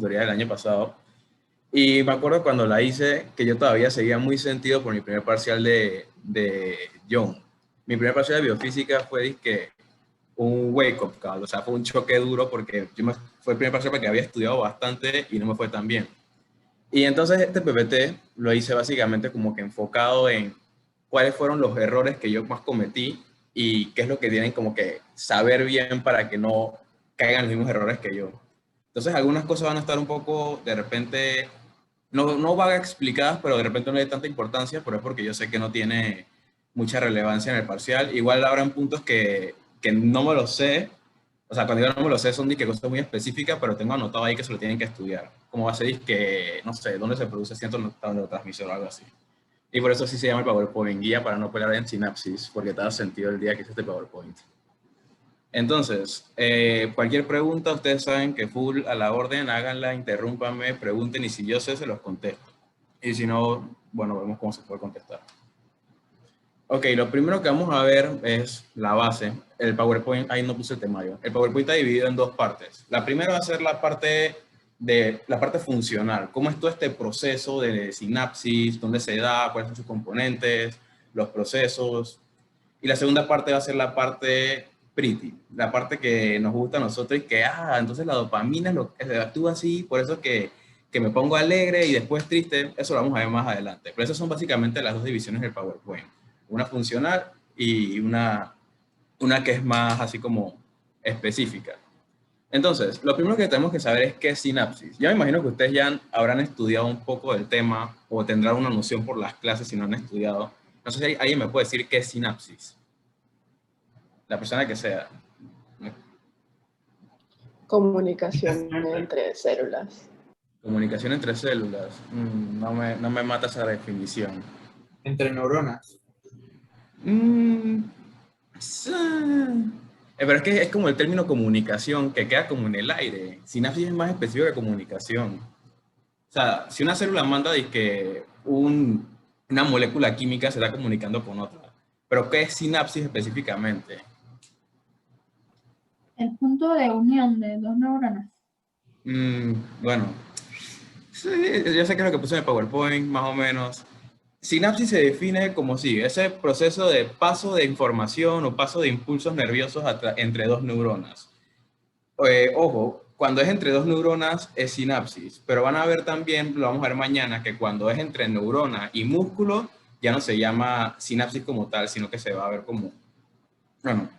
tutoría del año pasado. Y me acuerdo cuando la hice que yo todavía seguía muy sentido por mi primer parcial de John. Mi primer parcial de biofísica fue que un wake-up call, o sea, fue un choque duro porque fue el primer parcial porque había estudiado bastante y no me fue tan bien. Y entonces este PPT lo hice básicamente como que enfocado en cuáles fueron los errores que yo más cometí y qué es lo que tienen como que saber bien para que no caigan los mismos errores que yo. Entonces algunas cosas van a estar un poco de repente, no vagas explicadas, pero de repente no hay tanta importancia, pero es porque yo sé que no tiene mucha relevancia en el parcial. Igual habrán puntos que no me los sé, o sea, cuando yo no me lo sé son de que cosas muy específicas, pero tengo anotado ahí que se lo tienen que estudiar. Como va a ser que, no sé, dónde se produce cierto neurotransmisor o algo así. Y por eso sí se llama el PowerPoint, guía para no pelear en sinapsis, porque te da sentido el día que hice este PowerPoint. Entonces, cualquier pregunta, ustedes saben que full a la orden, háganla, interrúmpanme, pregunten y si yo sé, se los contesto. Y si no, bueno, vemos cómo se puede contestar. Ok, lo primero que vamos a ver es la base. El PowerPoint, ahí no puse el temario. El PowerPoint está dividido en dos partes. La primera va a ser la parte funcional. ¿Cómo es todo este proceso de sinapsis? ¿Dónde se da? ¿Cuáles son sus componentes? Los procesos. Y la segunda parte va a ser la parte pretty, la parte que nos gusta a nosotros y que, entonces la dopamina es lo que actúa así, por eso es que me pongo alegre y después triste. Eso lo vamos a ver más adelante. Pero esas son básicamente las dos divisiones del PowerPoint. Una funcional y una que es más así como específica. Entonces, lo primero que tenemos que saber es qué es sinapsis. Yo me imagino que ustedes ya habrán estudiado un poco del tema o tendrán una noción por las clases si no han estudiado. No sé si alguien me puede decir qué es sinapsis. La persona que sea. Comunicación entre células. Comunicación entre células. No me mata esa definición. Entre neuronas. Sí. Pero es que es como el término comunicación que queda como en el aire. Sinapsis es más específico que comunicación. O sea, si una célula manda que una molécula química se está comunicando con otra. Pero ¿qué es sinapsis específicamente? El punto de unión de dos neuronas. Bueno, sí, yo sé que es lo que puse en el PowerPoint, más o menos. Sinapsis se define como si ese proceso de paso de información o paso de impulsos nerviosos entre dos neuronas. Ojo, cuando es entre dos neuronas es sinapsis, pero van a ver también, lo vamos a ver mañana, que cuando es entre neurona y músculo ya no se llama sinapsis como tal, sino que se va a ver como, bueno,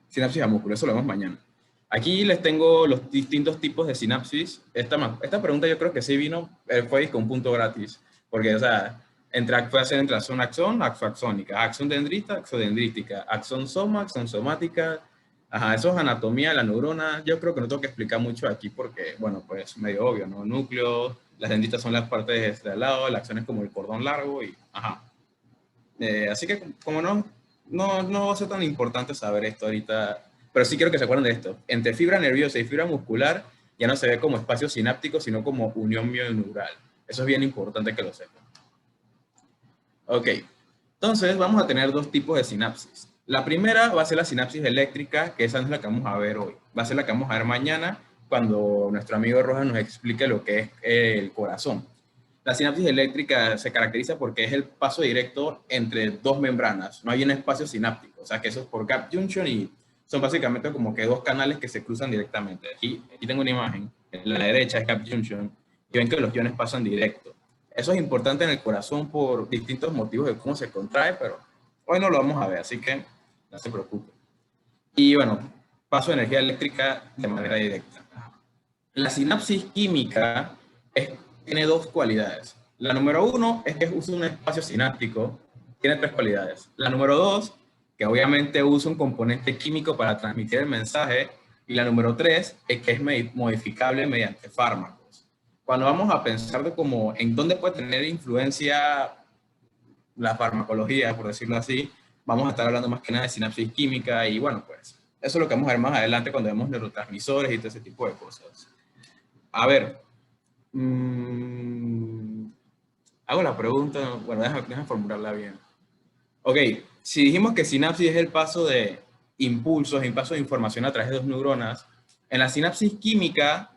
sinapsis a músculo, eso lo vemos mañana. Aquí les tengo los distintos tipos de sinapsis. Esta pregunta yo creo que sí vino, fue con un punto gratis, porque, o sea, puede ser entre axón-axón, axoaxónica, axón-dendrita, axodendrítica, axón-soma, axón-somática. Ajá, eso es anatomía de la neurona. Yo creo que no tengo que explicar mucho aquí porque, bueno, pues medio obvio, ¿no? Núcleo, las dendritas son las partes de al lado, el axón es como el cordón largo y, ajá. Así que, como no va a ser tan importante saber esto ahorita, pero sí quiero que se acuerden de esto. Entre fibra nerviosa y fibra muscular ya no se ve como espacio sináptico, sino como unión mioneural. Eso es bien importante que lo sepan. Ok, entonces vamos a tener dos tipos de sinapsis. La primera va a ser la sinapsis eléctrica, que esa es la que vamos a ver hoy. Va a ser la que vamos a ver mañana cuando nuestro amigo Rojas nos explique lo que es el corazón. La sinapsis eléctrica se caracteriza porque es el paso directo entre dos membranas. No hay un espacio sináptico, o sea que eso es por gap junction y son básicamente como que dos canales que se cruzan directamente. Aquí tengo una imagen, en la derecha es gap junction y ven que los iones pasan directo. Eso es importante en el corazón por distintos motivos de cómo se contrae, pero hoy no lo vamos a ver, así que no se preocupen. Y bueno, paso de energía eléctrica de manera directa. La sinapsis química tiene dos cualidades. La número uno es que usa un espacio sináptico, tiene tres cualidades. La número dos, que obviamente usa un componente químico para transmitir el mensaje. Y la número tres es que es modificable mediante fármacos. Cuando vamos a pensar de cómo, en dónde puede tener influencia la farmacología, por decirlo así, vamos a estar hablando más que nada de sinapsis química y bueno, pues eso es lo que vamos a ver más adelante cuando vemos neurotransmisores y todo ese tipo de cosas. A ver, hago la pregunta, bueno, déjame formularla bien. Ok, si dijimos que sinapsis es el paso de impulsos, el paso de información a través de dos neuronas, en la sinapsis química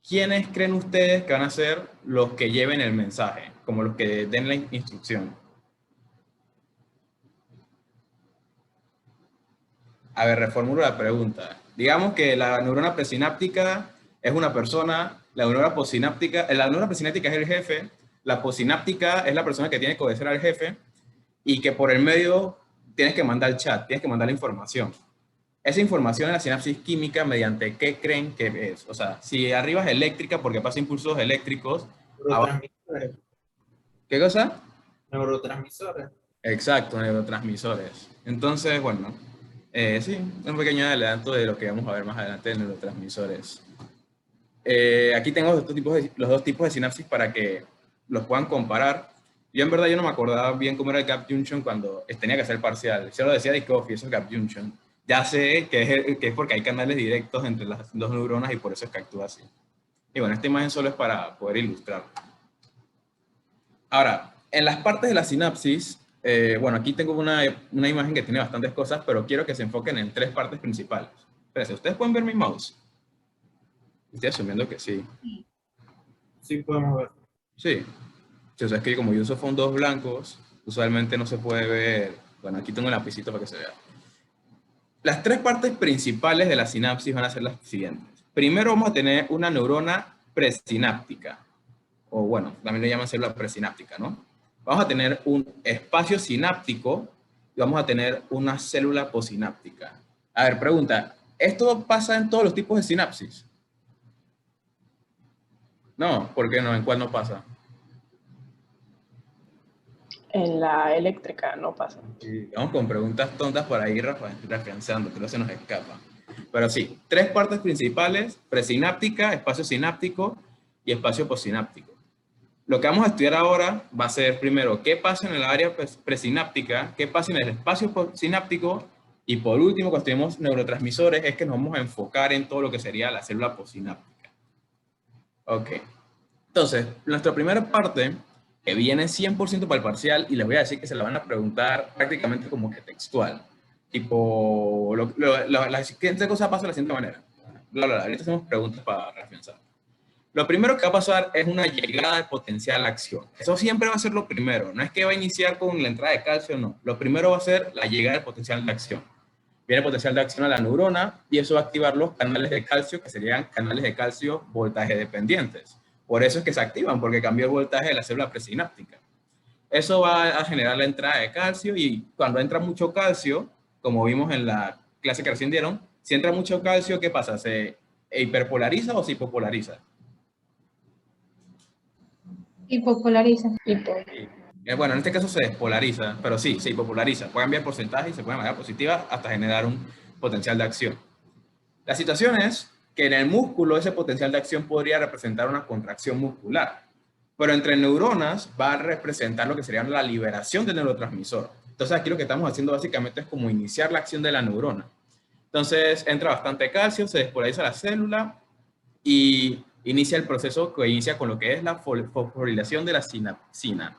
¿quiénes creen ustedes que van a ser los que lleven el mensaje? Como los que den la instrucción. A ver, reformulo la pregunta. Digamos que la neurona presináptica es una persona, la neurona presináptica es el jefe, la posináptica es la persona que tiene que obedecer al jefe y que por el medio tienes que mandar el chat, tienes que mandar la información. Esa información en la sinapsis química, ¿mediante qué creen que es? O sea, si arriba es eléctrica porque pasa impulsos eléctricos. Neurotransmisores. ¿Qué cosa? Neurotransmisores. Exacto, neurotransmisores. Entonces, bueno, sí, un pequeño adelanto de lo que vamos a ver más adelante de neurotransmisores. Aquí tengo los dos tipos de sinapsis para que los puedan comparar. Yo en verdad yo no me acordaba bien cómo era el gap junction cuando tenía que hacer parcial. Yo lo decía Dikoff y eso es gap junction. Ya sé que es porque hay canales directos entre las dos neuronas y por eso es que actúa así. Y bueno, esta imagen solo es para poder ilustrar. Ahora, en las partes de la sinapsis, bueno, aquí tengo una imagen que tiene bastantes cosas, pero quiero que se enfoquen en tres partes principales. Espérense, ¿ustedes pueden ver mi mouse? Estoy asumiendo que sí. Sí, podemos ver. Sí. O sea, es que como yo uso fondos blancos, usualmente no se puede ver. Bueno, aquí tengo el lapicito para que se vea. Las tres partes principales de la sinapsis van a ser las siguientes. Primero vamos a tener una neurona presináptica, o bueno, también le llaman célula presináptica, ¿no? Vamos a tener un espacio sináptico y vamos a tener una célula posináptica. A ver, pregunta, ¿esto pasa en todos los tipos de sinapsis? No, ¿por qué no? ¿En cuál no pasa? En la eléctrica no pasa. Sí, vamos con preguntas tontas por ahí referenciando, que no se nos escapa. Pero sí, tres partes principales: presináptica, espacio sináptico y espacio posináptico. Lo que vamos a estudiar ahora va a ser primero qué pasa en el área presináptica, qué pasa en el espacio sináptico y por último, cuando estudiemos neurotransmisores, es que nos vamos a enfocar en todo lo que sería la célula posináptica. Ok. Entonces, nuestra primera parte, que viene 100% para el parcial, y les voy a decir que se la van a preguntar prácticamente como que textual. Tipo, la siguiente cosa pasa de la siguiente manera. Ahorita hacemos preguntas para reflexionar. Lo primero que va a pasar es una llegada de potencial a acción. Eso siempre va a ser lo primero. No es que va a iniciar con la entrada de calcio, no. Lo primero va a ser la llegada de potencial de acción. Viene el potencial de acción a la neurona y eso va a activar los canales de calcio, que serían canales de calcio voltaje dependientes. Por eso es que se activan, porque cambió el voltaje de la célula presináptica. Eso va a generar la entrada de calcio y cuando entra mucho calcio, como vimos en la clase que recién dieron, si entra mucho calcio, ¿qué pasa? ¿Se hiperpolariza o se hipopolariza? Hipopolariza. Bueno, en este caso se despolariza, pero sí, se hipopolariza. Puede cambiar porcentaje y se puede de manera positiva hasta generar un potencial de acción. La situación es que en el músculo ese potencial de acción podría representar una contracción muscular, pero entre neuronas va a representar lo que sería la liberación del neurotransmisor. Entonces aquí lo que estamos haciendo básicamente es como iniciar la acción de la neurona. Entonces entra bastante calcio, se despolariza la célula y inicia el proceso que inicia con lo que es la fosforilación de la sinapsina.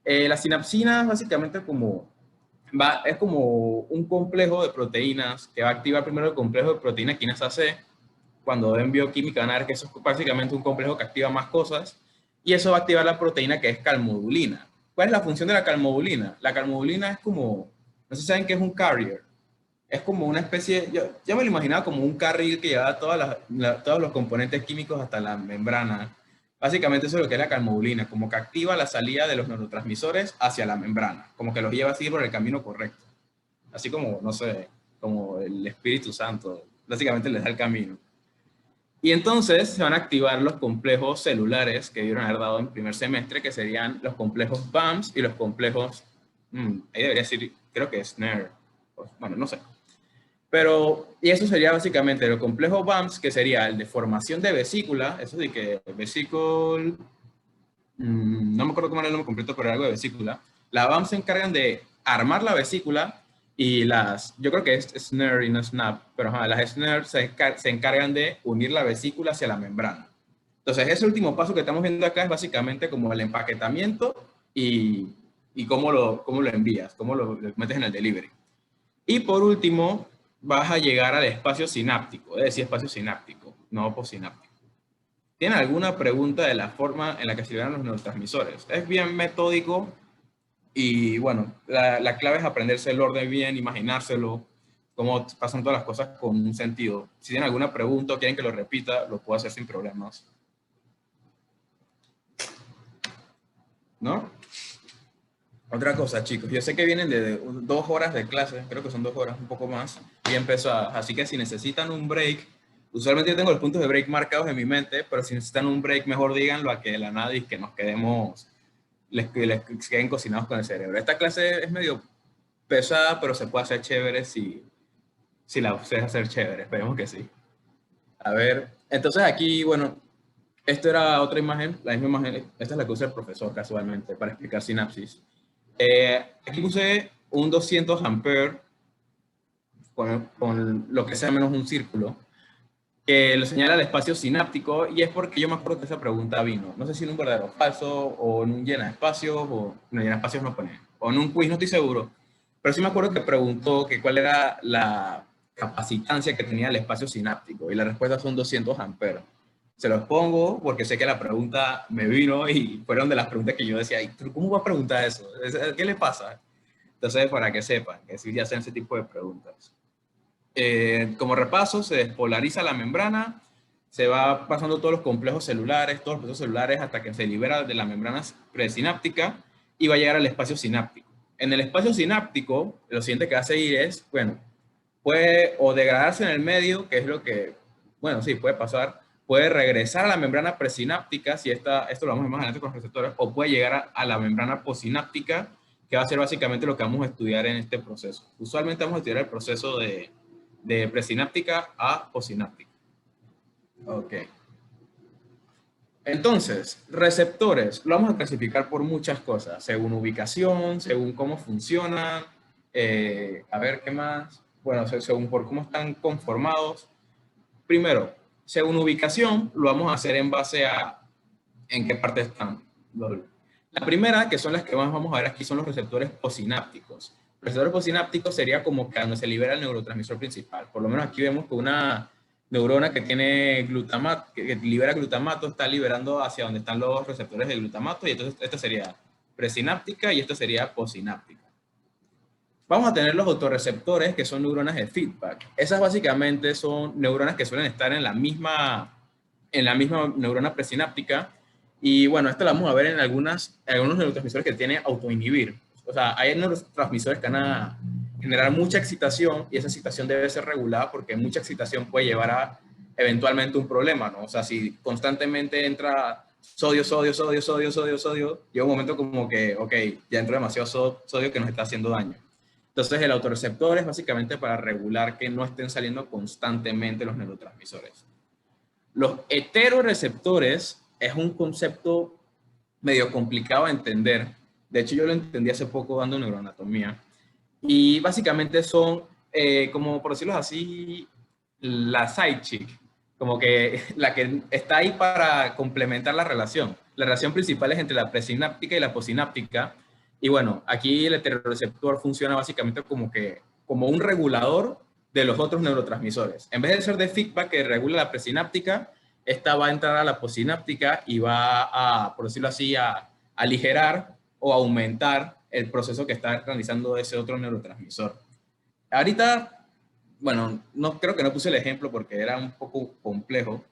La sinapsina básicamente es como un complejo de proteínas que va a activar primero el complejo de proteína quinasa C. Cuando ven bioquímica van a ver que eso es básicamente un complejo que activa más cosas y eso va a activar la proteína que es calmodulina. ¿Cuál es la función de la calmodulina? La calmodulina es como, no sé si saben qué es un carrier. Es como una especie, yo me lo imaginaba como un carril que lleva todos los componentes químicos hasta la membrana. Básicamente eso es lo que es la calmodulina, como que activa la salida de los neurotransmisores hacia la membrana, como que los lleva así por el camino correcto. Así como, no sé, como el Espíritu Santo, básicamente les da el camino. Y entonces se van a activar los complejos celulares que debieron haber dado en primer semestre, que serían los complejos BAMS y los complejos, ahí debería decir, creo que es SNARE, bueno, no sé. Pero, y eso sería básicamente el complejo BAMS, que sería el de formación de vesícula, eso de que vesícula, no me acuerdo cómo era el nombre completo, pero algo de vesícula. Las BAMS se encargan de armar la vesícula y yo creo que es SNARE y no SNAP, pero las SNARE se encargan de unir la vesícula hacia la membrana. Entonces, ese último paso que estamos viendo acá es básicamente como el empaquetamiento y cómo lo envías, cómo lo metes en el delivery. Y por último, vas a llegar al espacio sináptico, es decir, espacio sináptico, no postsináptico. ¿Tienen alguna pregunta de la forma en la que se liberan los neurotransmisores? Es bien metódico y bueno, la clave es aprenderse el orden bien, imaginárselo, cómo pasan todas las cosas con un sentido. Si tienen alguna pregunta o quieren que lo repita, lo puedo hacer sin problemas. ¿No? Otra cosa, chicos, yo sé que vienen de 2 horas de clase, creo que son 2 horas, un poco más, bien pesadas, así que si necesitan un break, usualmente yo tengo los puntos de break marcados en mi mente, pero si necesitan un break, mejor díganlo a que de la nada y que nos quedemos, les queden cocinados con el cerebro. Esta clase es medio pesada, pero se puede hacer chévere si la ustedes hacer chévere, esperemos que sí. A ver, entonces aquí, bueno, esto era otra imagen, la misma imagen, esta es la que usa el profesor casualmente para explicar sinapsis. Aquí puse un 200 ampere con lo que sea menos un círculo, que lo señala el espacio sináptico, y es porque yo me acuerdo que esa pregunta vino, no sé si en un verdadero o falso, o en un llena de espacios, o no, llena de espacios no pone, o en un quiz, no estoy seguro, pero sí me acuerdo que preguntó que cuál era la capacitancia que tenía el espacio sináptico, y la respuesta son 200 amperes. Se los pongo porque sé que la pregunta me vino y fueron de las preguntas que yo decía, ¿pero cómo va a preguntar eso? ¿Qué le pasa? Entonces, para que sepan, que sí ya hacen ese tipo de preguntas. Como repaso, se despolariza la membrana, se va pasando todos los complejos celulares, todos los procesos celulares hasta que se libera de la membrana presináptica y va a llegar al espacio sináptico. En el espacio sináptico, lo siguiente que va a seguir es, bueno, puede o degradarse en el medio, que es lo que, bueno, sí, puede pasar, puede regresar a la membrana presináptica, si esto lo vamos a ver más adelante con los receptores, o puede llegar a la membrana posináptica, que va a ser básicamente lo que vamos a estudiar en este proceso. Usualmente vamos a estudiar el proceso de presináptica a posináptica. Ok. Entonces, receptores, lo vamos a clasificar por muchas cosas, según ubicación, según cómo funcionan, a ver, ¿qué más? Bueno, según por cómo están conformados. Primero, según ubicación, lo vamos a hacer en base a en qué parte están. La primera, que son las que más vamos a ver aquí, son los receptores posinápticos. Los receptores posinápticos sería como que donde se libera el neurotransmisor principal. Por lo menos aquí vemos que una neurona que tiene glutamato, que libera glutamato, está liberando hacia donde están los receptores de glutamato, y entonces esta sería presináptica y esta sería posináptica. Vamos a tener los autorreceptores, que son neuronas de feedback. Esas básicamente son neuronas que suelen estar en la misma neurona presináptica. Y bueno, esto lo vamos a ver en algunos neurotransmisores que tienen autoinhibir. O sea, hay neurotransmisores que van a generar mucha excitación, y esa excitación debe ser regulada porque mucha excitación puede llevar a eventualmente un problema, ¿no? O sea, si constantemente entra sodio, llega un momento como que, ok, ya entró demasiado sodio que nos está haciendo daño. Entonces, el autorreceptor es básicamente para regular que no estén saliendo constantemente los neurotransmisores. Los heteroreceptores es un concepto medio complicado de entender. De hecho, yo lo entendí hace poco dando neuroanatomía. Y básicamente son, como por decirlo así, la side chick, como que la que está ahí para complementar la relación. La relación principal es entre la presináptica y la posináptica. Y bueno, aquí el heteroreceptor funciona básicamente como un regulador de los otros neurotransmisores. En vez de ser de feedback que regula la presináptica, esta va a entrar a la posináptica y va a, por decirlo así, a aligerar o aumentar el proceso que está realizando ese otro neurotransmisor. Ahorita, bueno, no creo que no puse el ejemplo porque era un poco complejo,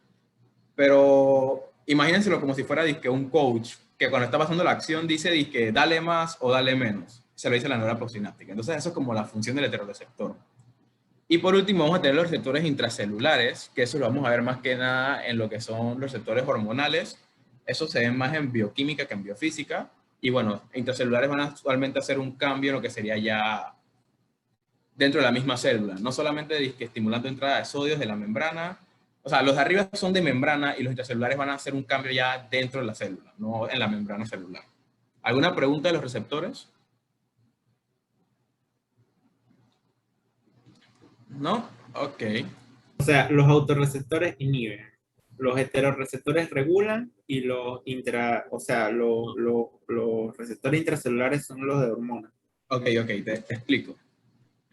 pero imagínenselo como si fuera disque un coach que cuando está pasando la acción dice disque dale más o dale menos. Se lo dice la neurona prosináptica. Entonces eso es como la función del heteroreceptor. Y por último vamos a tener los receptores intracelulares, que eso lo vamos a ver más que nada en lo que son los receptores hormonales. Eso se ve más en bioquímica que en biofísica. Y bueno, intracelulares van a actualmente hacer un cambio en lo que sería ya dentro de la misma célula. No solamente estimulando entrada de sodios de la membrana. O sea, los de arriba son de membrana y los intracelulares van a hacer un cambio ya dentro de la célula, no en la membrana celular. ¿Alguna pregunta de los receptores? ¿No? Ok. O sea, los autorreceptores inhiben, los heteroreceptores regulan y los los receptores intracelulares son los de hormonas. Ok, te explico.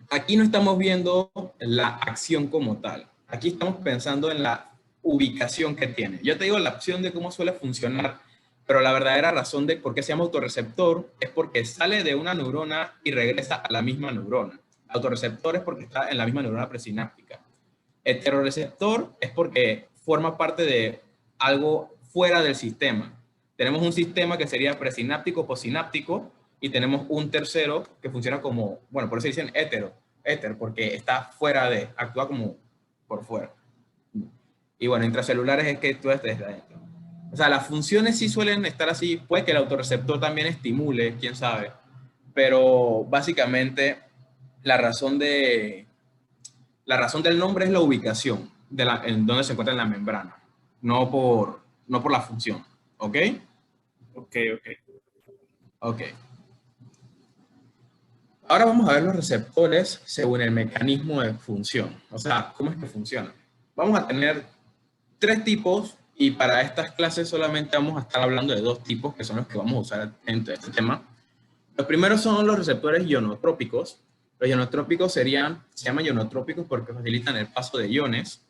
Aquí no estamos viendo la acción como tal. Aquí estamos pensando en la ubicación que tiene. Yo te digo la opción de cómo suele funcionar, pero la verdadera razón de por qué se llama autorreceptor es porque sale de una neurona y regresa a la misma neurona. Autorreceptor es porque está en la misma neurona presináptica. Heteroreceptor es porque forma parte de algo fuera del sistema. Tenemos un sistema que sería presináptico, postsináptico, y tenemos un tercero que funciona como, bueno, por eso dicen éter, porque está fuera de, actúa como por fuera. Y bueno, intracelulares es que tú estés adentro. O sea, las funciones sí suelen estar así, puede que el autorreceptor también estimule, quién sabe, pero básicamente la razón del nombre es la ubicación en donde se encuentra en la membrana, no por la función, ¿ok? Ok. Ok. Ahora vamos a ver los receptores según el mecanismo de función. O sea, ¿cómo es que funciona? Vamos a tener 3 tipos y para estas clases solamente vamos a estar hablando de 2 tipos que son los que vamos a usar en este tema. Los primeros son los receptores ionotrópicos. Los ionotrópicos se llaman ionotrópicos porque facilitan el paso de iones.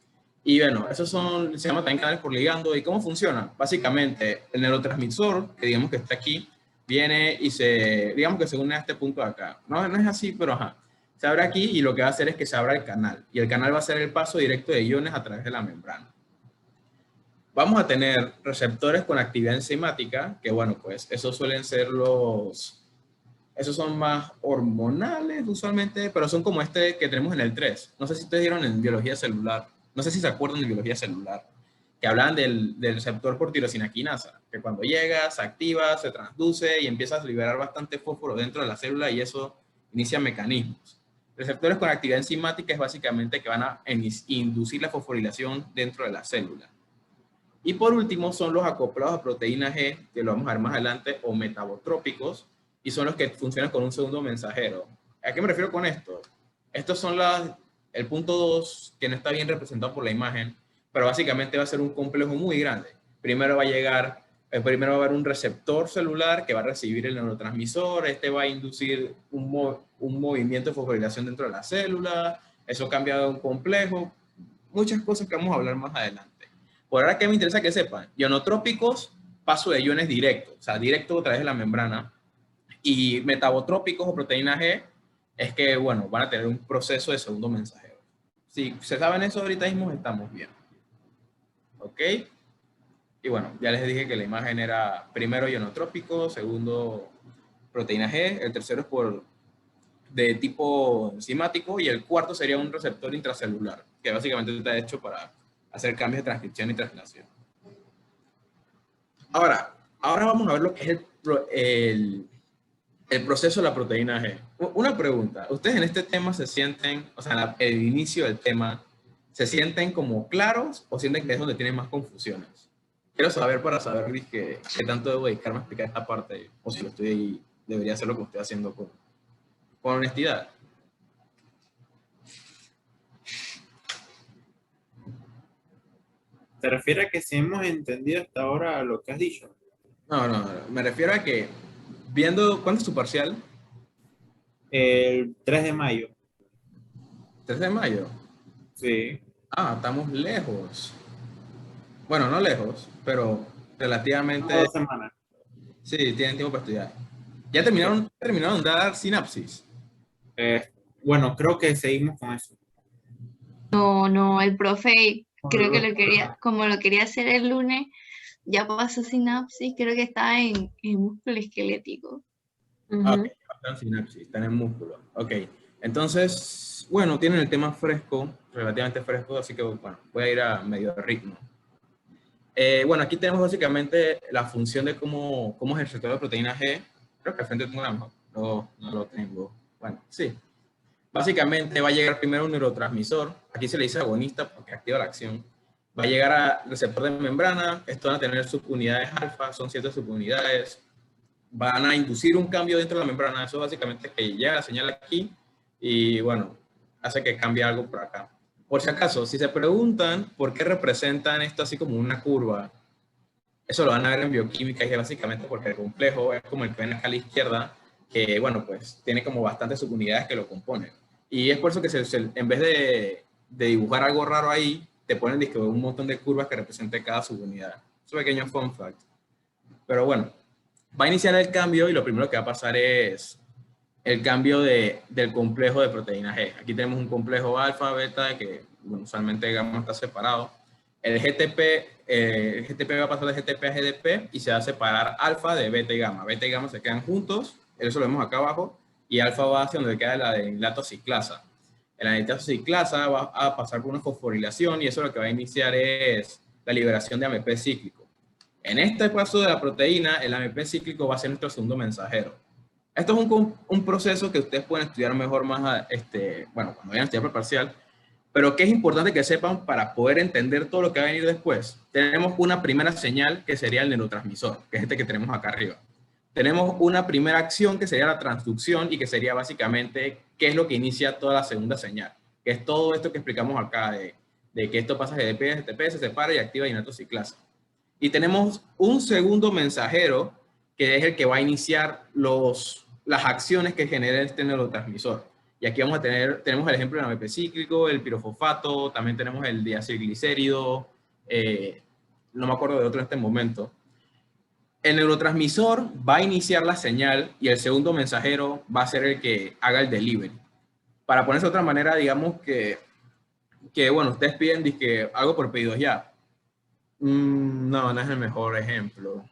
Y bueno, esos se llaman también canales por ligando. ¿Y cómo funciona? Básicamente, el neurotransmisor, que digamos que está aquí, viene y digamos que se une a este punto de acá. No es así, pero ajá. Se abre aquí y lo que va a hacer es que se abra el canal. Y el canal va a ser el paso directo de iones a través de la membrana. Vamos a tener receptores con actividad enzimática, que bueno, pues esos suelen ser esos son más hormonales usualmente, pero son como este que tenemos en el 3. No sé si ustedes dieron en biología celular, no sé si se acuerdan de biología celular, que hablan del receptor por tirosina quinasa, que cuando llega, se activa, se transduce y empieza a liberar bastante fósforo dentro de la célula y eso inicia mecanismos. Receptores con actividad enzimática es básicamente que van a inducir la fosforilación dentro de la célula. Y por último son los acoplados a proteína G, que lo vamos a ver más adelante, o metabotrópicos, y son los que funcionan con un segundo mensajero. ¿A qué me refiero con esto? Estos son el punto 2, que no está bien representado por la imagen, pero básicamente va a ser un complejo muy grande. Primero va a haber un receptor celular que va a recibir el neurotransmisor, este va a inducir un movimiento de fosforilación dentro de la célula, eso cambia de un complejo, muchas cosas que vamos a hablar más adelante. Por ahora, ¿qué me interesa que sepan? Ionotrópicos, paso de iones directo, o sea, directo a través de la membrana. Y metabotrópicos o proteína G es que, bueno, van a tener un proceso de segundo mensajero. Si se saben eso ahorita mismo, estamos bien. ¿Ok? Y bueno, ya les dije que la imagen era primero ionotrópico, segundo proteína G, el tercero es de tipo enzimático y el cuarto sería un receptor intracelular, que básicamente está hecho para hacer cambios de transcripción y traslación. Ahora vamos a ver lo que es el proceso de la proteína G. Una pregunta, ¿ustedes en este tema se sienten, o sea, en el inicio del tema, se sienten como claros o sienten que es donde tienen más confusiones? Quiero saber para saber qué tanto debo dedicarme a explicar esta parte o si debería hacer lo que estoy haciendo con honestidad. ¿Te refieres a que si hemos entendido hasta ahora lo que has dicho? No, me refiero a que viendo, ¿cuándo es tu parcial? El 3 de mayo. 3 de mayo. Sí. Ah, estamos lejos. Bueno, no lejos, pero relativamente. 2 semanas. Sí, tienen tiempo para estudiar. ¿Ya terminaron de dar sinapsis? Bueno, creo que seguimos con eso. No, el profe creo que como lo quería hacer el lunes, ya pasó sinapsis, creo que está en músculo esquelético. Ok, están en sinapsis, están en músculo. Ok, entonces, bueno, tienen el tema fresco, relativamente fresco, así que bueno, voy a ir a medio ritmo. Bueno, aquí tenemos básicamente la función de cómo es el receptor de proteína G. Creo que al frente tengo la mejor. No lo tengo. Bueno, sí. Básicamente va a llegar primero un neurotransmisor. Aquí se le dice agonista porque activa la acción. Va a llegar al receptor de membrana. Esto van a tener subunidades alfa, son 7 subunidades. Van a inducir un cambio dentro de la membrana. Eso básicamente es que llega la señal aquí y bueno, hace que cambie algo por acá. Por si acaso, si se preguntan por qué representan esto así como una curva, eso lo van a ver en bioquímica y es básicamente porque el complejo es como el que ven acá a la izquierda, que bueno, pues tiene como bastantes subunidades que lo componen. Y es por eso que en vez de dibujar algo raro ahí, te ponen dizque, un montón de curvas que representen cada subunidad. Es un pequeño fun fact. Pero bueno, va a iniciar el cambio y lo primero que va a pasar es el cambio del complejo de proteína G. Aquí tenemos un complejo alfa, beta, que bueno, usualmente gamma está separado. El GTP va a pasar de GTP a GDP y se va a separar alfa de beta y gamma. Beta y gamma se quedan juntos, eso lo vemos acá abajo, y alfa va hacia donde queda la de latociclasa. La latociclasa va a pasar por una fosforilación y eso lo que va a iniciar es la liberación de AMP cíclico. En este paso de la proteína, el AMP cíclico va a ser nuestro segundo mensajero. Esto es un proceso que ustedes pueden estudiar mejor bueno, cuando vayan a estudiar preparcial, pero que es importante que sepan para poder entender todo lo que va a venir después. Tenemos una primera señal que sería el neurotransmisor, que es este que tenemos acá arriba. Tenemos una primera acción que sería la transducción y que sería básicamente qué es lo que inicia toda la segunda señal, que es todo esto que explicamos acá de que esto pasa de GDP a GTP, se separa y activa dinatociclasa. Y tenemos un segundo mensajero que es el que va a iniciar las acciones que genera este neurotransmisor. Y aquí tenemos el ejemplo del AMP cíclico, el pirofosfato, también tenemos el diacilglicérido, no me acuerdo de otro en este momento. El neurotransmisor va a iniciar la señal y el segundo mensajero va a ser el que haga el delivery. Para ponerse de otra manera, digamos que bueno, ustedes piden algo por pedidos ya. No, no es el mejor ejemplo.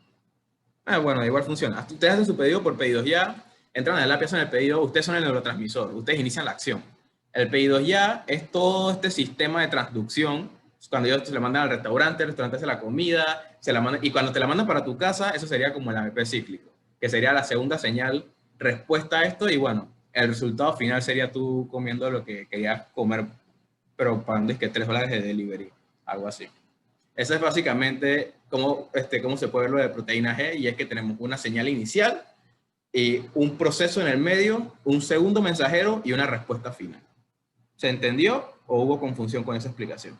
Bueno, igual funciona. Ustedes hacen su pedido por pedidos ya, entran al lápiz, hacen el pedido, ustedes son el neurotransmisor, ustedes inician la acción. El pedido ya es todo este sistema de transducción. Cuando ellos se la mandan al restaurante, el restaurante hace la comida, se la mandan, y cuando te la mandan para tu casa, eso sería como el AMP cíclico, que sería la segunda señal respuesta a esto, y bueno, el resultado final sería tú comiendo lo que querías comer, pero pagando $3 de delivery, algo así. Eso es básicamente cómo se puede ver lo de proteína G, y es que tenemos una señal inicial, y un proceso en el medio, un segundo mensajero y una respuesta final. ¿Se entendió o hubo confusión con esa explicación?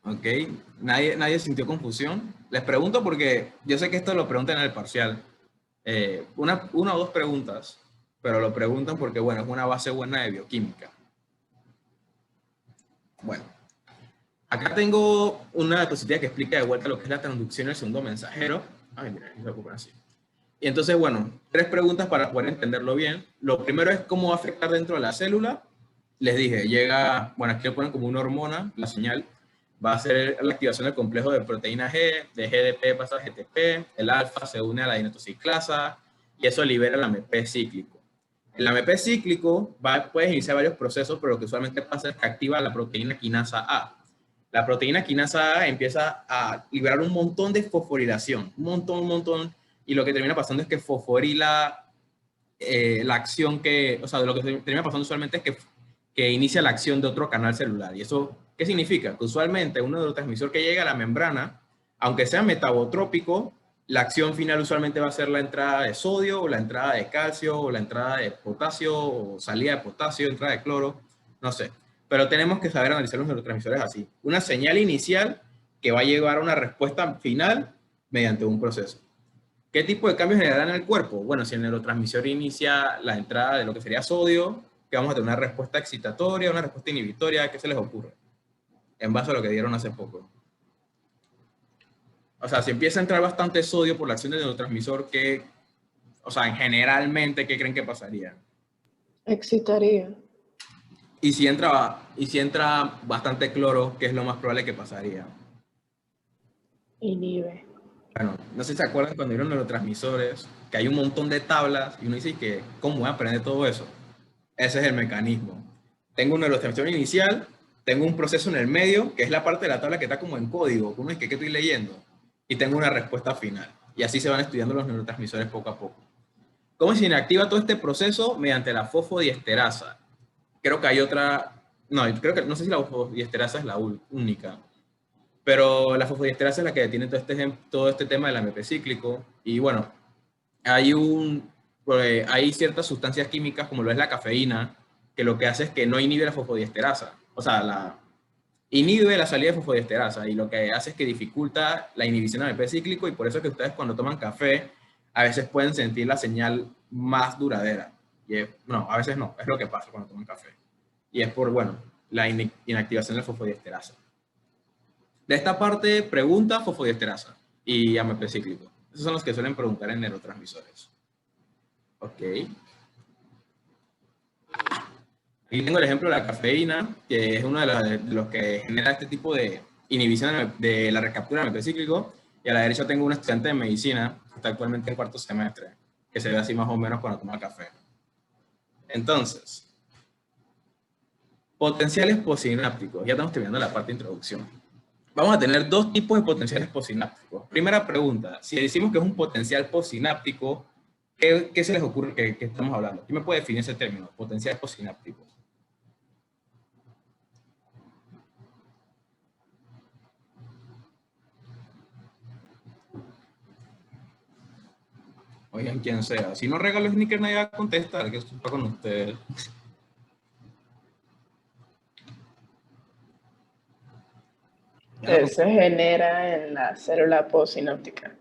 Ok, ¿nadie sintió confusión? Les pregunto porque yo sé que esto lo preguntan en el parcial. Una o dos preguntas, pero lo preguntan porque, bueno, es una base buena de bioquímica. Bueno, acá tengo una diapositiva que explica de vuelta lo que es la transducción del segundo mensajero. Ay, mira, se ocupan así. Y entonces, bueno, 3 preguntas para poder entenderlo bien. Lo primero es cómo va a afectar dentro de la célula. Les dije, bueno, aquí lo ponen como una hormona, la señal. Va a ser la activación del complejo de proteína G, de GDP pasa a GTP, el alfa se une a la dinatociclasa y eso libera el AMP cíclico. El AMP cíclico puede iniciar varios procesos, pero lo que usualmente pasa es que activa la proteína quinasa A. La proteína quinasa A empieza a liberar un montón de fosforilación, un montón, y lo que termina pasando es que fosforila la acción lo que termina pasando usualmente es que inicia la acción de otro canal celular. ¿Y eso qué significa? Que usualmente un neurotransmisor que llega a la membrana, aunque sea metabotrópico, la acción final usualmente va a ser la entrada de sodio, o la entrada de calcio, o la entrada de potasio, o salida de potasio, entrada de cloro, no sé. Pero tenemos que saber analizar los neurotransmisores así. Una señal inicial que va a llevar a una respuesta final mediante un proceso. ¿Qué tipo de cambios generarán en el cuerpo? Bueno, si el neurotransmisor inicia la entrada de lo que sería sodio, que vamos a tener una respuesta excitatoria, una respuesta inhibitoria, ¿qué se les ocurre? En base a lo que dieron hace poco. O sea, si empieza a entrar bastante sodio por la acción del neurotransmisor, generalmente, ¿qué creen que pasaría? Excitaría. Y si entra bastante cloro, ¿qué es lo más probable que pasaría? Inhibe. Bueno, no sé si se acuerdan cuando vieron neurotransmisores, que hay un montón de tablas y uno dice que, ¿cómo voy a aprender todo eso? Ese es el mecanismo. Tengo un neurotransmisor inicial, tengo un proceso en el medio, que es la parte de la tabla que está como en código, uno dice que estoy leyendo, y tengo una respuesta final. Y así se van estudiando los neurotransmisores poco a poco. ¿Cómo se inactiva todo este proceso? Mediante la fosfodiesterasa. Creo que hay otra, no sé si la fosfodiesterasa es la única, pero la fosfodiesterasa es la que detiene todo este tema del AMP cíclico. Y bueno, hay ciertas sustancias químicas, como lo es la cafeína, que lo que hace es que no inhibe la fosfodiesterasa. O sea, inhibe la salida de fosfodiesterasa, y lo que hace es que dificulta la inhibición del AMP cíclico, y por eso es que ustedes cuando toman café, a veces pueden sentir la señal más duradera. No, a veces no, es lo que pasa cuando toman café. y es por, bueno, la inactivación de la fosfodiesterasa. De esta parte, pregunta fosfodiesterasa y AMP cíclico. Esos son los que suelen preguntar en neurotransmisores. Ok. Aquí tengo el ejemplo de la cafeína, que es uno de los que genera este tipo de inhibición de la recaptura del AMP cíclico. Y a la derecha tengo un estudiante de medicina, que está actualmente en cuarto semestre, que se ve así más o menos cuando toma café. Entonces, potenciales posinápticos. Ya estamos terminando la parte de introducción. Vamos a tener dos tipos de potenciales posinápticos. Primera pregunta, si decimos que es un potencial posináptico, ¿qué se les ocurre que estamos hablando? ¿Quién me puede definir ese término? Potenciales posinápticos. Oigan, quien sea. Si no regalo sneaker, nadie va a contestar, que esto está con ustedes. Que se genera en la célula postsináptica.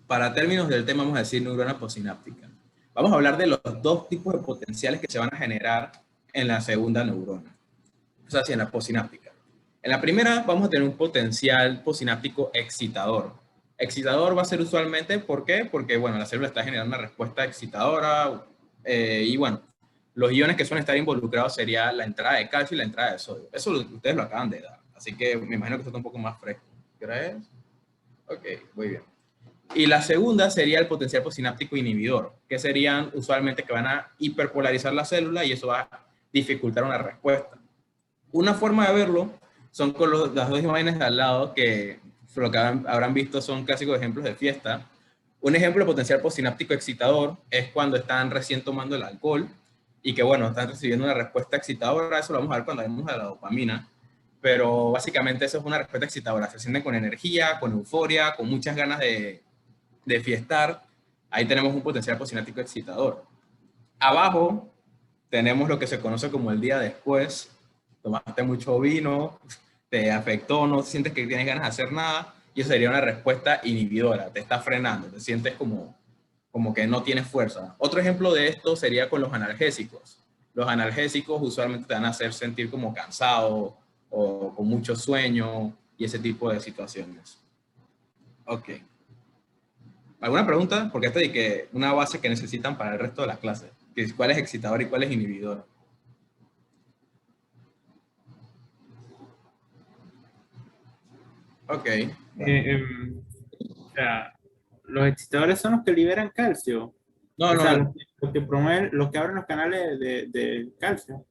Para términos del tema, vamos a decir neurona postsináptica. Vamos a hablar de los dos tipos de potenciales que se van a generar en la segunda neurona. O sea, en la postsináptica. En la primera vamos a tener un potencial postsináptico excitador. Excitador va a ser usualmente, ¿por qué? Porque, bueno, la célula está generando una respuesta excitadora y, bueno, los iones que suelen estar involucrados sería la entrada de calcio y la entrada de sodio. Eso ustedes lo acaban de dar, así que me imagino que esto está un poco más fresco. ¿Qué hora es? Ok, muy bien. Y la segunda sería el potencial postsináptico inhibidor, que serían usualmente que van a hiperpolarizar la célula y eso va a dificultar una respuesta. Una forma de verlo son con las dos imágenes de al lado, que lo que habrán visto son clásicos ejemplos de fiesta. Un ejemplo de potencial postsináptico excitador es cuando están recién tomando el alcohol y que, bueno, están recibiendo una respuesta excitadora. Eso lo vamos a ver cuando vemos a la dopamina. Pero básicamente eso es una respuesta excitadora. Se sienten con energía, con euforia, con muchas ganas de fiestar. Ahí tenemos un potencial postsináptico excitador. Abajo tenemos lo que se conoce como el día después. Tomaste mucho vino, te afectó, no sientes que tienes ganas de hacer nada, y eso sería una respuesta inhibidora, te está frenando, te sientes como que no tienes fuerza. Otro ejemplo de esto sería con los analgésicos. Los analgésicos usualmente te van a hacer sentir como cansado o con mucho sueño y ese tipo de situaciones. Ok. ¿Alguna pregunta? Porque esto es que una base que necesitan para el resto de las clases. ¿Cuál es excitador y cuál es inhibidor? Ok. O sea, los excitadores son los que liberan calcio. No, O sea, no, los que promueven, los que abren los canales de calcio.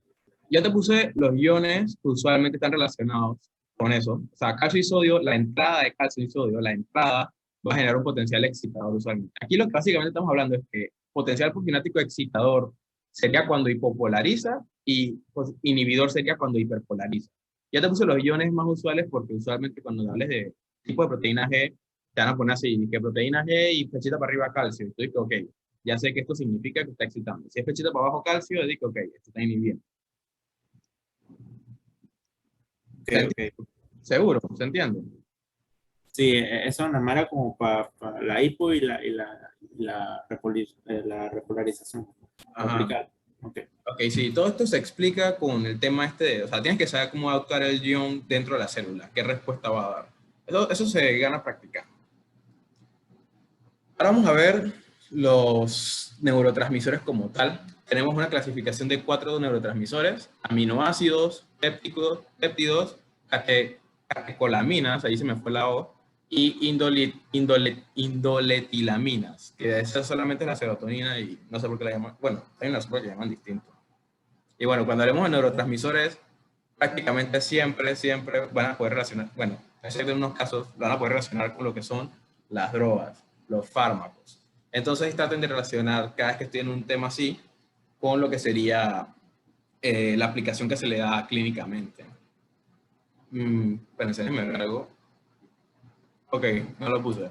yo te puse los iones que usualmente están relacionados con eso. O sea, calcio y sodio, la entrada de calcio y sodio, la entrada va a generar un potencial excitador usualmente. Aquí lo que básicamente estamos hablando es que potencial postsináptico excitador sería cuando hipopolariza y inhibidor sería cuando hiperpolariza. Ya te puse los iones más usuales porque usualmente cuando hables de tipo de proteína G, te van a poner así, que proteína G y flechita para arriba calcio. Entonces, ok, ya sé que esto significa que está excitando. Si es flechita para abajo calcio, digo, ok, esto está inhibiendo. Okay. Seguro, ¿se entiende? Sí, eso es una mara como para la hipo y la repolarización. Ajá. Okay. Ok, sí, todo esto se explica con el tema o sea, tienes que saber cómo va a actuar el ion dentro de la célula, qué respuesta va a dar. Eso se gana practicando. Ahora vamos a ver los neurotransmisores como tal. Tenemos una clasificación de 4 neurotransmisores: aminoácidos, péptidos, catecolaminas, ahí se me fue la O, y indoletilaminas, que esa solamente es la serotonina y no sé por qué la llaman, bueno, hay una razón que la llaman distinto. Y bueno, cuando hablemos de neurotransmisores, prácticamente siempre van a poder relacionar, bueno, en unos casos, van a poder relacionar con lo que son las drogas, los fármacos. Entonces traten de relacionar cada vez que estoy en un tema así con lo que sería la aplicación que se le da clínicamente. Espérense, déjenme ver algo. Ok, no lo puse,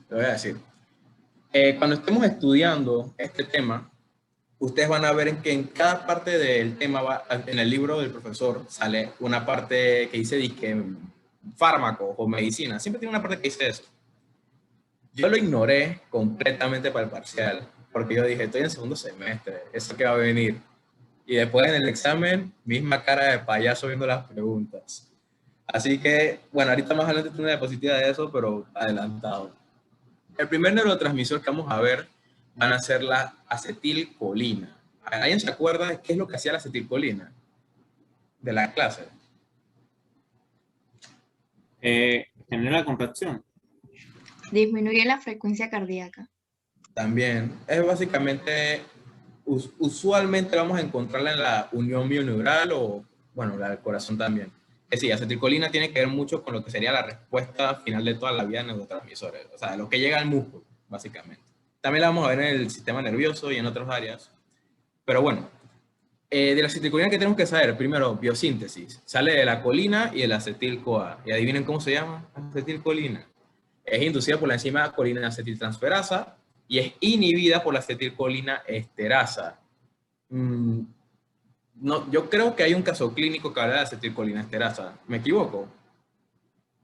lo voy a decir. Cuando estemos estudiando este tema, ustedes van a ver en que en cada parte del tema, en el libro del profesor, sale una parte que dice fármaco o medicina. Siempre tiene una parte que dice eso. Yo lo ignoré completamente para el parcial, porque yo dije, estoy en segundo semestre, ¿eso qué va a venir? Y después en el examen, misma cara de payaso viendo las preguntas. Así que, bueno, ahorita más adelante tengo una diapositiva de eso, pero adelantado. El primer neurotransmisor que vamos a ver van a ser la acetilcolina. ¿Alguien se acuerda de qué es lo que hacía la acetilcolina? De la clase. Genera la contracción. Disminuye la frecuencia cardíaca. También es básicamente, usualmente vamos a encontrarla en la unión bioneural o, bueno, la del corazón también. Es decir, acetilcolina tiene que ver mucho con lo que sería la respuesta final de toda la vida de neurotransmisores, o sea, lo que llega al músculo, básicamente. También la vamos a ver en el sistema nervioso y en otras áreas. Pero bueno, de la acetilcolina que tenemos que saber, primero, biosíntesis. Sale de la colina y el acetil-CoA. ¿Y adivinen cómo se llama? Acetilcolina. Es inducida por la enzima colina acetiltransferasa y es inhibida por la acetilcolina esterasa. No, yo creo que hay un caso clínico que habla de acetilcolina esterasa. ¿Me equivoco?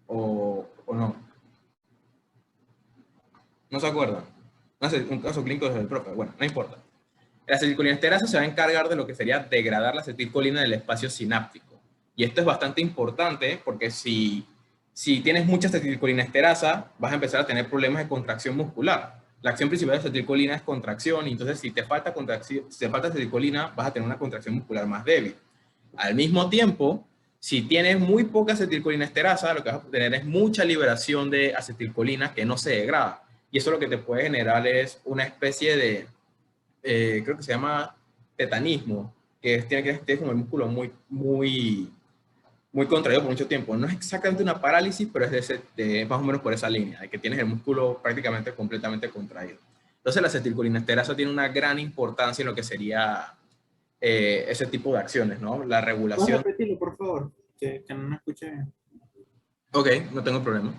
¿O no? ¿No se acuerdan? No sé, un caso clínico desde el profe. Bueno, no importa. La acetilcolina esterasa se va a encargar de lo que sería degradar la acetilcolina del espacio sináptico. Y esto es bastante importante porque si tienes mucha acetilcolina esterasa, vas a empezar a tener problemas de contracción muscular. La acción principal de la acetilcolina es contracción, y entonces si te falta acetilcolina, vas a tener una contracción muscular más débil. Al mismo tiempo, si tienes muy poca acetilcolina esterasa, lo que vas a tener es mucha liberación de acetilcolina que no se degrada. Y eso lo que te puede generar es una especie de, creo que se llama tetanismo, que tiene que estar como el músculo muy contraído por mucho tiempo. No es exactamente una parálisis, pero es más o menos por esa línea, de que tienes el músculo prácticamente completamente contraído. Entonces la acetilcolina esterasa tiene una gran importancia en lo que sería ese tipo de acciones, ¿no? La ¿Puedes regulación. repetirlo, por favor? Que no me escuché. Ok, no tengo problema.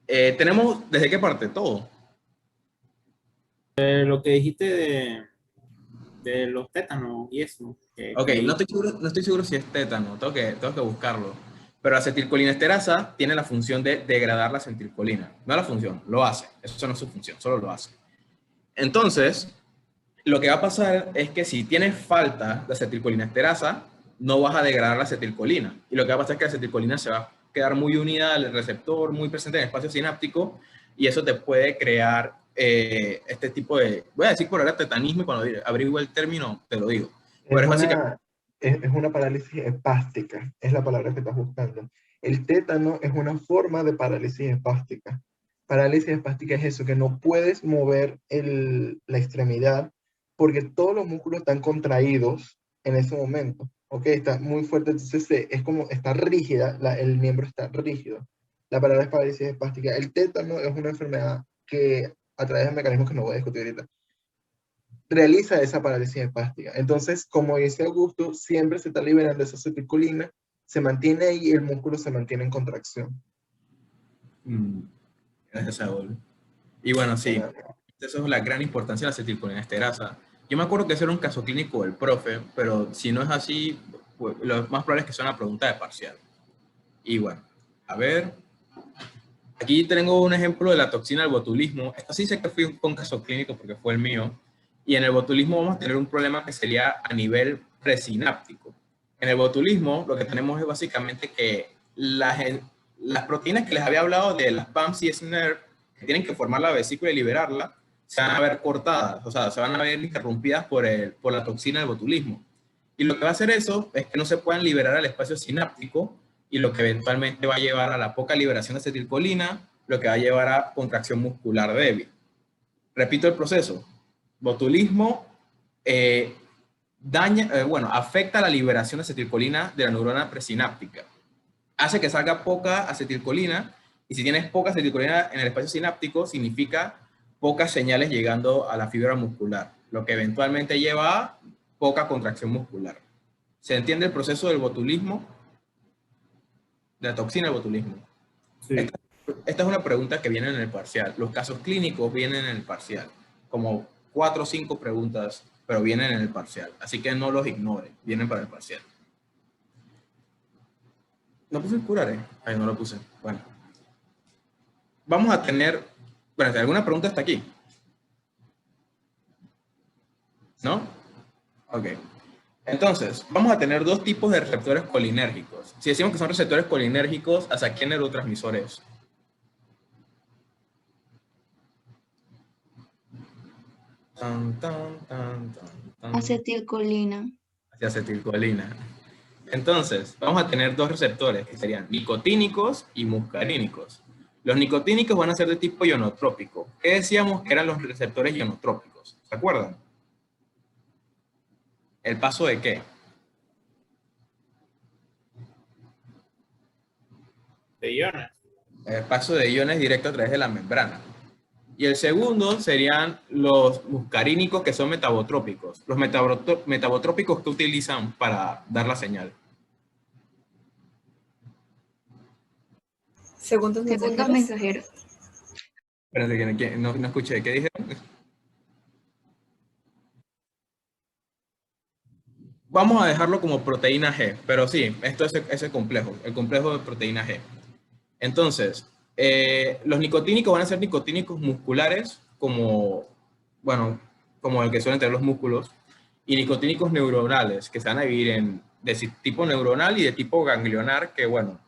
Tenemos, ¿desde qué parte? Todo. Lo que dijiste de los tétanos y eso. Ok, no estoy seguro si es tétano, tengo que buscarlo. Pero acetilcolina esterasa tiene la función de degradar la acetilcolina. No la función, lo hace. Eso no es su función, solo lo hace. Entonces, lo que va a pasar es que si tienes falta de acetilcolina esterasa, no vas a degradar la acetilcolina. Y lo que va a pasar es que la acetilcolina se va a quedar muy unida al receptor, muy presente en el espacio sináptico, y eso te puede crear este tipo de, voy a decir por ahora tetanismo, y cuando averigüe el término te lo digo. Pero es básicamente... Es una parálisis espástica, es la palabra que estás buscando. El tétano es una forma de parálisis espástica. Parálisis espástica es eso, que no puedes mover la extremidad porque todos los músculos están contraídos en ese momento. ¿Ok? Está muy fuerte, entonces es como, está rígida, el miembro está rígido. La palabra es parálisis espástica. El tétano es una enfermedad que, a través de mecanismos que no voy a discutir ahorita, realiza esa parálisis espástica. Entonces, como dice Augusto, siempre se está liberando esa acetilcolina, se mantiene ahí y el músculo se mantiene en contracción. Gracias, Saúl. Y bueno, sí, eso es la gran importancia de la acetilcolina esterasa. Yo me acuerdo que ese era un caso clínico del profe, pero si no es así, pues, lo más probable es que sea una pregunta de parcial. Y bueno, a ver, aquí tengo un ejemplo de la toxina del botulismo. Esto sí sé que fue un caso clínico porque fue el mío. Y en el botulismo vamos a tener un problema que sería a nivel presináptico. En el botulismo lo que tenemos es básicamente que las proteínas que les había hablado de las PAMs y SNRF, que tienen que formar la vesícula y liberarla, se van a ver cortadas, o sea, se van a ver interrumpidas por la toxina del botulismo. Y lo que va a hacer eso es que no se puedan liberar al espacio sináptico, y lo que eventualmente va a llevar a la poca liberación de acetilcolina, lo que va a llevar a contracción muscular débil. Repito el proceso. Botulismo afecta la liberación de acetilcolina de la neurona presináptica. Hace que salga poca acetilcolina, y si tienes poca acetilcolina en el espacio sináptico, significa pocas señales llegando a la fibra muscular, lo que eventualmente lleva a poca contracción muscular. ¿Se entiende el proceso del botulismo? De la toxina del botulismo. Sí. Esta es una pregunta que viene en el parcial. Los casos clínicos vienen en el parcial. Como 4 o 5 preguntas, pero vienen en el parcial. Así que no los ignoren, vienen para el parcial. ¿No puse el curare? Ay, no lo puse. Bueno. Vamos a tener... Bueno, ¿alguna pregunta hasta aquí? ¿No? Ok. Entonces, vamos a tener dos tipos de receptores colinérgicos. Si decimos que son receptores colinérgicos, ¿hacia qué neurotransmisor es? Tan, tan, tan, tan, tan. Acetilcolina. Hacia acetilcolina. Entonces, vamos a tener dos receptores que serían nicotínicos y muscarínicos. Los nicotínicos van a ser de tipo ionotrópico. ¿Qué decíamos que eran los receptores ionotrópicos? ¿Se acuerdan? ¿El paso de qué? De iones. El paso de iones directo a través de la membrana. Y el segundo serían los muscarínicos, que son metabotrópicos. Los metabotrópicos que utilizan para dar la señal. Segundos Segundos mensajeros. mensajeros. Espérate, que no escuché. ¿Qué dije? Vamos a dejarlo como proteína G, pero sí, esto es ese complejo, el complejo de proteína G. Entonces, los nicotínicos van a ser nicotínicos musculares, bueno, como el que suelen tener los músculos, y nicotínicos neuronales, que se van a dividir de tipo neuronal y de tipo ganglionar, que bueno,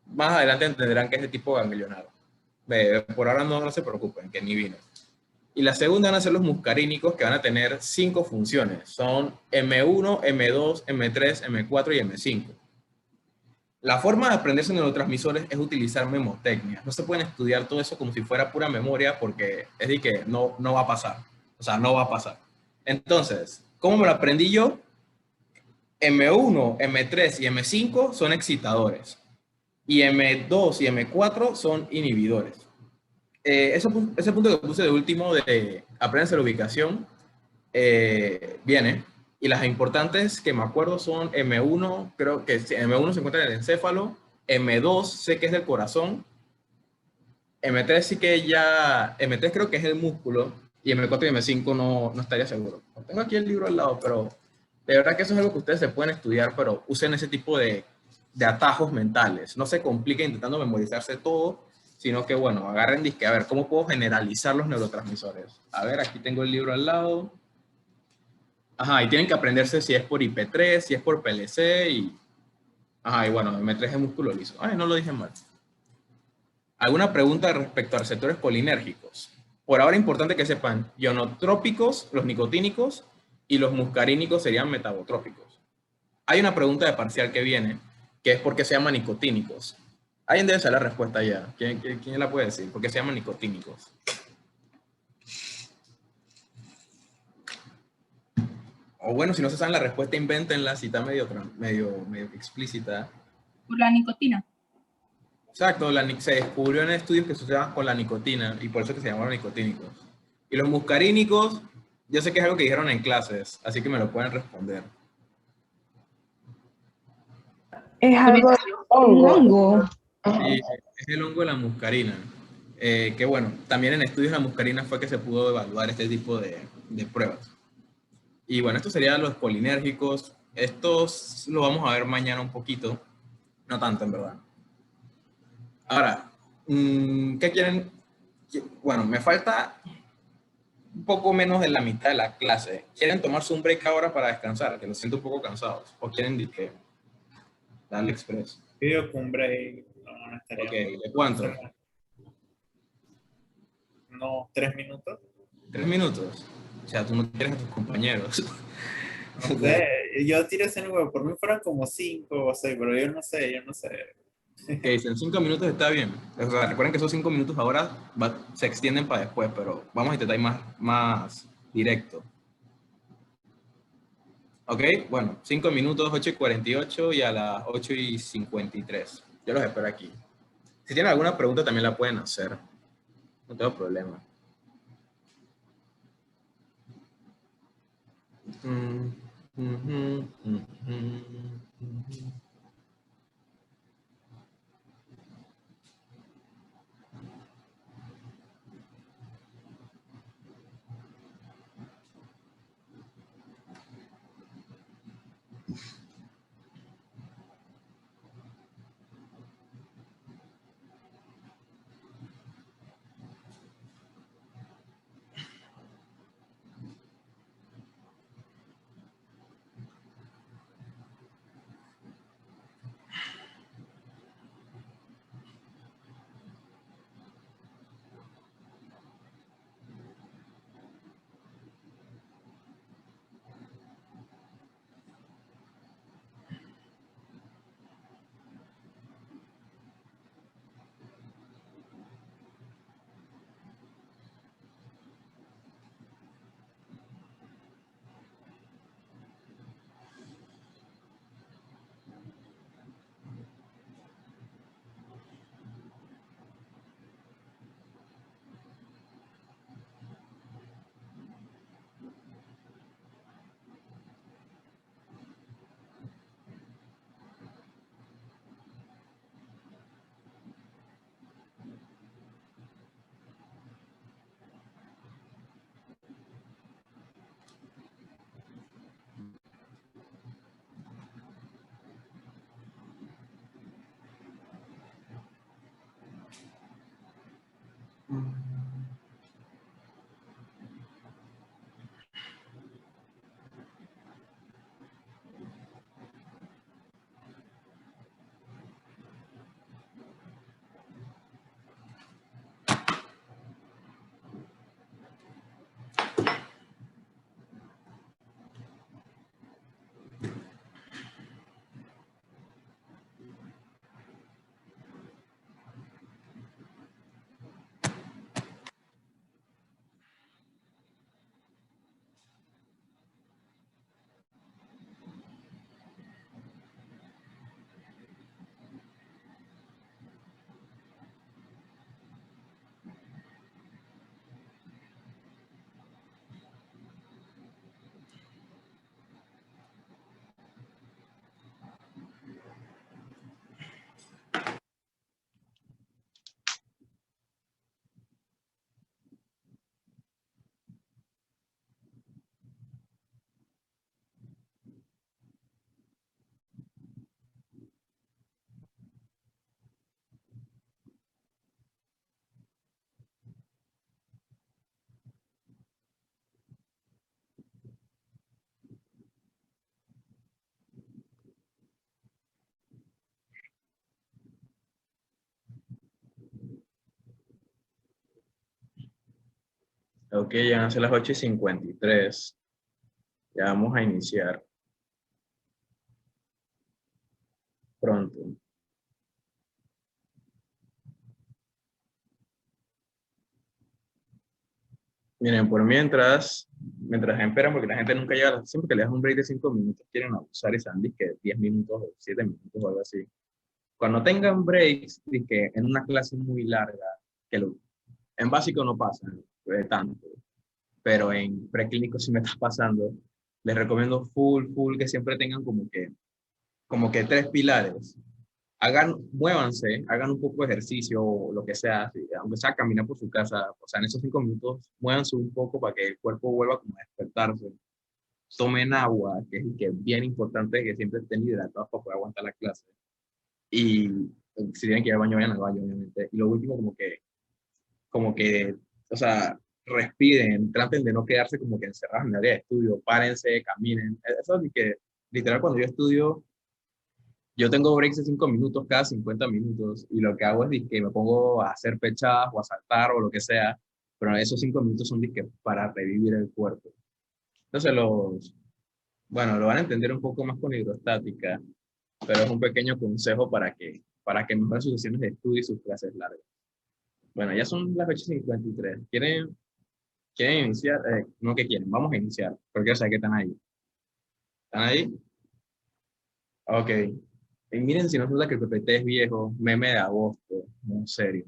más adelante entenderán que es de tipo ganglionar. Por ahora no se preocupen, que ni vino. Y la segunda van a ser los muscarínicos, que van a tener 5 funciones. Son M1, M2, M3, M4 y M5. La forma de aprenderse neurotransmisores es utilizar memotecnias. No se pueden estudiar todo eso como si fuera pura memoria, porque es de que no va a pasar. O sea, no va a pasar. Entonces, ¿cómo me lo aprendí yo? M1, M3 y M5 son excitadores. Y M2 y M4 son inhibidores. Ese punto que puse de último de aprenderse la ubicación viene. Y las importantes que me acuerdo son M1, creo que M1 se encuentra en el encéfalo, M2 sé que es del corazón, M3 sí que ya, M3 creo que es el músculo, y M4 y M5 no estaría seguro. Tengo aquí el libro al lado, pero de verdad que eso es algo que ustedes se pueden estudiar, pero usen ese tipo de atajos mentales. No se compliquen intentando memorizarse todo, sino que, bueno, agarren disque, a ver, ¿cómo puedo generalizar los neurotransmisores? A ver, aquí tengo el libro al lado. Ajá, y tienen que aprenderse si es por IP3, si es por PLC, y... Ajá, y bueno, M3 es músculo liso. Ay, no lo dije mal. ¿Alguna pregunta respecto a receptores colinérgicos? Por ahora es importante que sepan, ionotrópicos, los nicotínicos, y los muscarínicos serían metabotrópicos. Hay una pregunta de parcial que viene, que es por qué se llaman nicotínicos. Alguien debe saber la respuesta ya. ¿Quién la puede decir? ¿Por qué se llaman nicotínicos? O bueno, si no se saben la respuesta, invéntenla, si está medio explícita. Por la nicotina. Exacto, se descubrió en estudios que se usaban con la nicotina, y por eso que se llamaron nicotínicos. Y los muscarínicos, yo sé que es algo que dijeron en clases, así que me lo pueden responder. Es algo de Un hongo. hongo. Ajá. Y es el hongo de la muscarina. Que bueno, también en estudios de la muscarina fue que se pudo evaluar este tipo de pruebas. Y bueno, estos serían los colinérgicos. Estos lo vamos a ver mañana un poquito, no tanto en verdad. Ahora, ¿qué quieren? Bueno, me falta un poco menos de la mitad de la clase. ¿Quieren tomarse un break ahora para descansar? Que los siento un poco cansados. ¿O quieren darle express? Pido que un break, no estaría Ok, mal. ¿de cuánto? Unos 3 minutos. 3 minutos. O sea, tú no quieres a tus compañeros. No sé, yo tiré ese número, por mí fueran como 5 o 6, pero yo no sé. Que dicen 5 minutos está bien. O sea, recuerden que esos 5 minutos ahora se extienden para después, pero vamos a intentar ir más directo. Ok, bueno, 5 minutos, 8:48 y a las 8:53. Yo los espero aquí. Si tienen alguna pregunta también la pueden hacer. No tengo problema. Ok, ya van a ser las 8:53. Ya vamos a iniciar pronto. Miren, por mientras esperan, porque la gente nunca llega, siempre que le das un break de 5 minutos, quieren abusar y saben que 10 minutos o 7 minutos o algo así. Cuando tengan breaks, que en una clase muy larga, en básico no pasa tanto, pero en preclínico sí me está pasando, les recomiendo full que siempre tengan como que 3 pilares. Muévanse, hagan un poco de ejercicio o lo que sea, aunque sea caminar por su casa, o sea, en esos 5 minutos, muévanse un poco para que el cuerpo vuelva como a despertarse. Tomen agua, que es bien importante que siempre estén hidratados para poder aguantar la clase. Y si tienen que ir al baño, vayan al baño, obviamente. Y lo último, como que, o sea, respiren, traten de no quedarse como que encerrados en el área de estudio, párense, caminen. Eso es que, literal, cuando yo estudio, yo tengo breaks de 5 minutos cada 50 minutos y lo que hago es que me pongo a hacer pechadas o a saltar o lo que sea, pero esos 5 minutos son para revivir el cuerpo. Entonces bueno, lo van a entender un poco más con hidrostática, pero es un pequeño consejo para que mejoren sus sesiones de estudio y sus clases largas. Bueno, ya son las 8:53. ¿Quieren iniciar? No, ¿qué quieren? Vamos a iniciar, porque yo sé que están ahí. ¿Están ahí? Ok. Y miren si no resulta que el PPT es viejo, meme de agosto, en serio.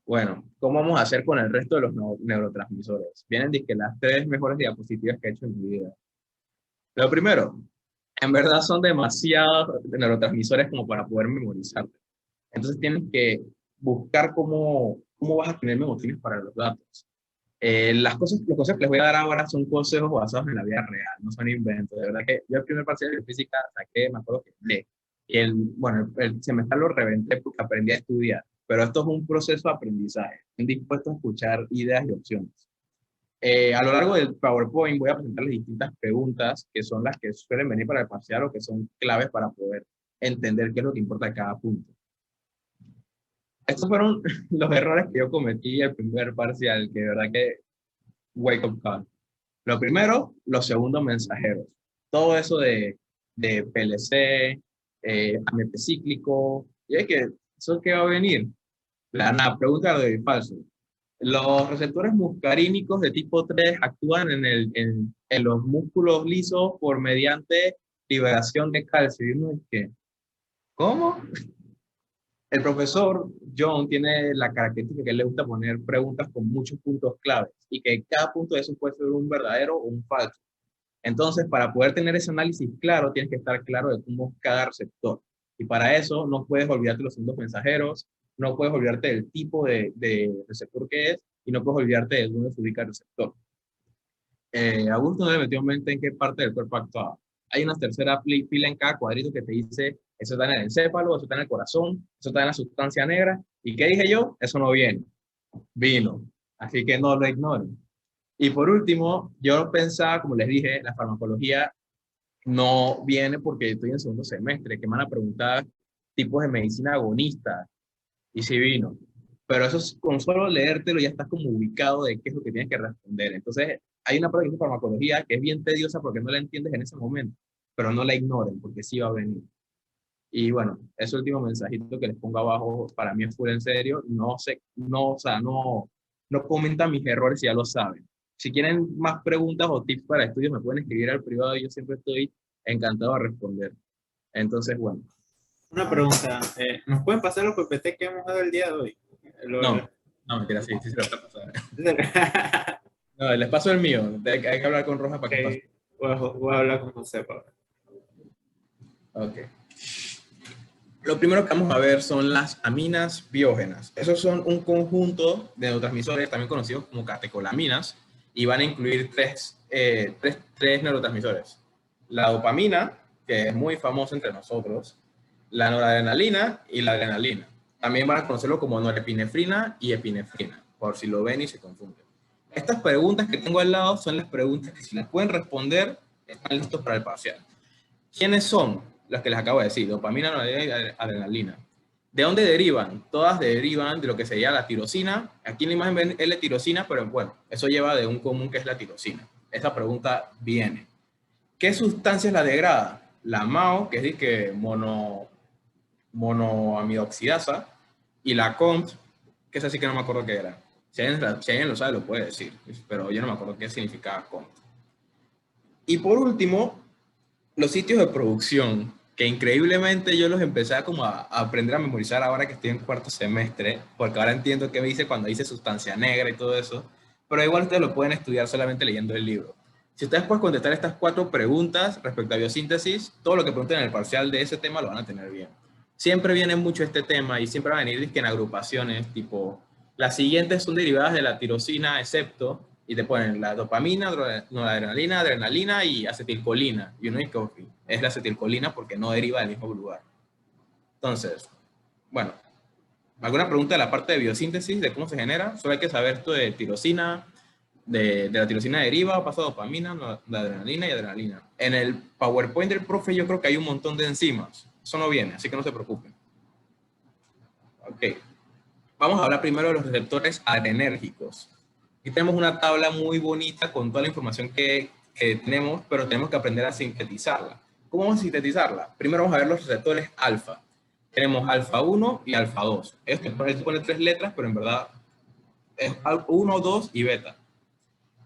Bueno, ¿cómo vamos a hacer con el resto de los neurotransmisores? Vienen que las 3 mejores diapositivas que he hecho en mi vida. Lo primero, en verdad son demasiados neurotransmisores como para poder memorizarte. Entonces tienes que buscar cómo vas a tener memotines para los datos. Los consejos que les voy a dar ahora son consejos basados en la vida real, no son inventos. De verdad que yo el primer parcial de física saqué, me acuerdo que bueno, el semestre lo reventé porque aprendí a estudiar, pero esto es un proceso de aprendizaje. Estoy dispuesto a escuchar ideas y opciones. A lo largo del PowerPoint voy a presentarles distintas preguntas que son las que suelen venir para el parcial o que son claves para poder entender qué es lo que importa de cada punto. Estos fueron los errores que yo cometí el primer parcial, que de verdad que wake up call. Lo primero, los segundos mensajeros. Todo eso de PLC, AMP cíclico, y es que eso que va a venir. La pregunta de falso. Los receptores muscarínicos de tipo 3 actúan en los músculos lisos por mediante liberación de calcio. Y uno es que, ¿cómo? El profesor John tiene la característica que a él le gusta poner preguntas con muchos puntos claves y que cada punto de eso puede ser un verdadero o un falso. Entonces, para poder tener ese análisis claro, tienes que estar claro de cómo es cada receptor. Y para eso no puedes olvidarte los segundos mensajeros, no puedes olvidarte del tipo de receptor que es y no puedes olvidarte de dónde se ubica el receptor. Augusto no le metió en mente en qué parte del cuerpo actuaba. Hay una tercera fila en cada cuadrito que te dice, eso está en el encéfalo, eso está en el corazón, eso está en la sustancia negra. ¿Y qué dije yo? Eso no viene. Vino. Así que no lo ignoren. Y por último, yo pensaba, como les dije, la farmacología no viene porque estoy en segundo semestre, que me van a preguntar tipos de medicina agonista. Y sí vino. Pero eso es, con solo leértelo ya estás como ubicado de qué es lo que tienes que responder. Entonces, hay una prueba de farmacología que es bien tediosa porque no la entiendes en ese momento, pero no la ignoren porque sí va a venir. Y bueno, ese último mensajito que les pongo abajo para mí es full en serio. No sé, o sea, no comentan mis errores si ya lo saben. Si quieren más preguntas o tips para estudios, me pueden escribir al privado y yo siempre estoy encantado de responder. Entonces, bueno. Una pregunta, ¿nos pueden pasar los PPT que hemos dado el día de hoy? No, mentira, sí se lo está pasando. No, les paso el mío. Hay que hablar con Roja para que pase. Voy a hablar con José para ver. Ok. Lo primero que vamos a ver son las aminas biógenas. Esos son un conjunto de neurotransmisores también conocidos como catecolaminas y van a incluir tres neurotransmisores. La dopamina, que es muy famosa entre nosotros, la noradrenalina y la adrenalina. También van a conocerlo como norepinefrina y epinefrina, por si lo ven y se confunden. Estas preguntas que tengo al lado son las preguntas que si las pueden responder, están listos para el parcial. ¿Quiénes son? Los que les acabo de decir, dopamina, noradrenalina y adrenalina. ¿De dónde derivan? Todas derivan de lo que sería la tirosina. Aquí en la imagen ven L-tirosina, pero bueno, eso lleva de un común que es la tirosina. Esta pregunta viene. ¿Qué sustancias la degrada? La MAO, que es que monoamidooxidasa, y la COMT, que es así que no me acuerdo qué era. Si alguien lo sabe, lo puede decir, pero yo no me acuerdo qué significaba COMT. Y por último, los sitios de producción, que increíblemente yo los empecé a aprender a memorizar ahora que estoy en cuarto semestre, porque ahora entiendo qué me dice cuando dice sustancia negra y todo eso, pero igual ustedes lo pueden estudiar solamente leyendo el libro. Si ustedes pueden contestar estas 4 preguntas respecto a biosíntesis, todo lo que pregunten en el parcial de ese tema lo van a tener bien. Siempre viene mucho este tema y siempre va a venir en agrupaciones, tipo, las siguientes son derivadas de la tirosina, excepto, y te ponen la dopamina, noradrenalina, adrenalina y acetilcolina. Y uno dice que es la acetilcolina porque no deriva del mismo lugar. Entonces, bueno, ¿alguna pregunta de la parte de biosíntesis, de cómo se genera? Solo hay que saber esto de tirosina, de la tirosina deriva, pasa a dopamina, adrenalina y adrenalina. En el PowerPoint del profe yo creo que hay un montón de enzimas. Eso no viene, así que no se preocupen. Ok. Vamos a hablar primero de los receptores adrenérgicos. Aquí tenemos una tabla muy bonita con toda la información que tenemos, pero tenemos que aprender a sintetizarla. ¿Cómo vamos a sintetizarla? Primero vamos a ver los receptores alfa. Tenemos alfa 1 y alfa 2. Esto pone 3 letras, pero en verdad es 1, 2 y beta.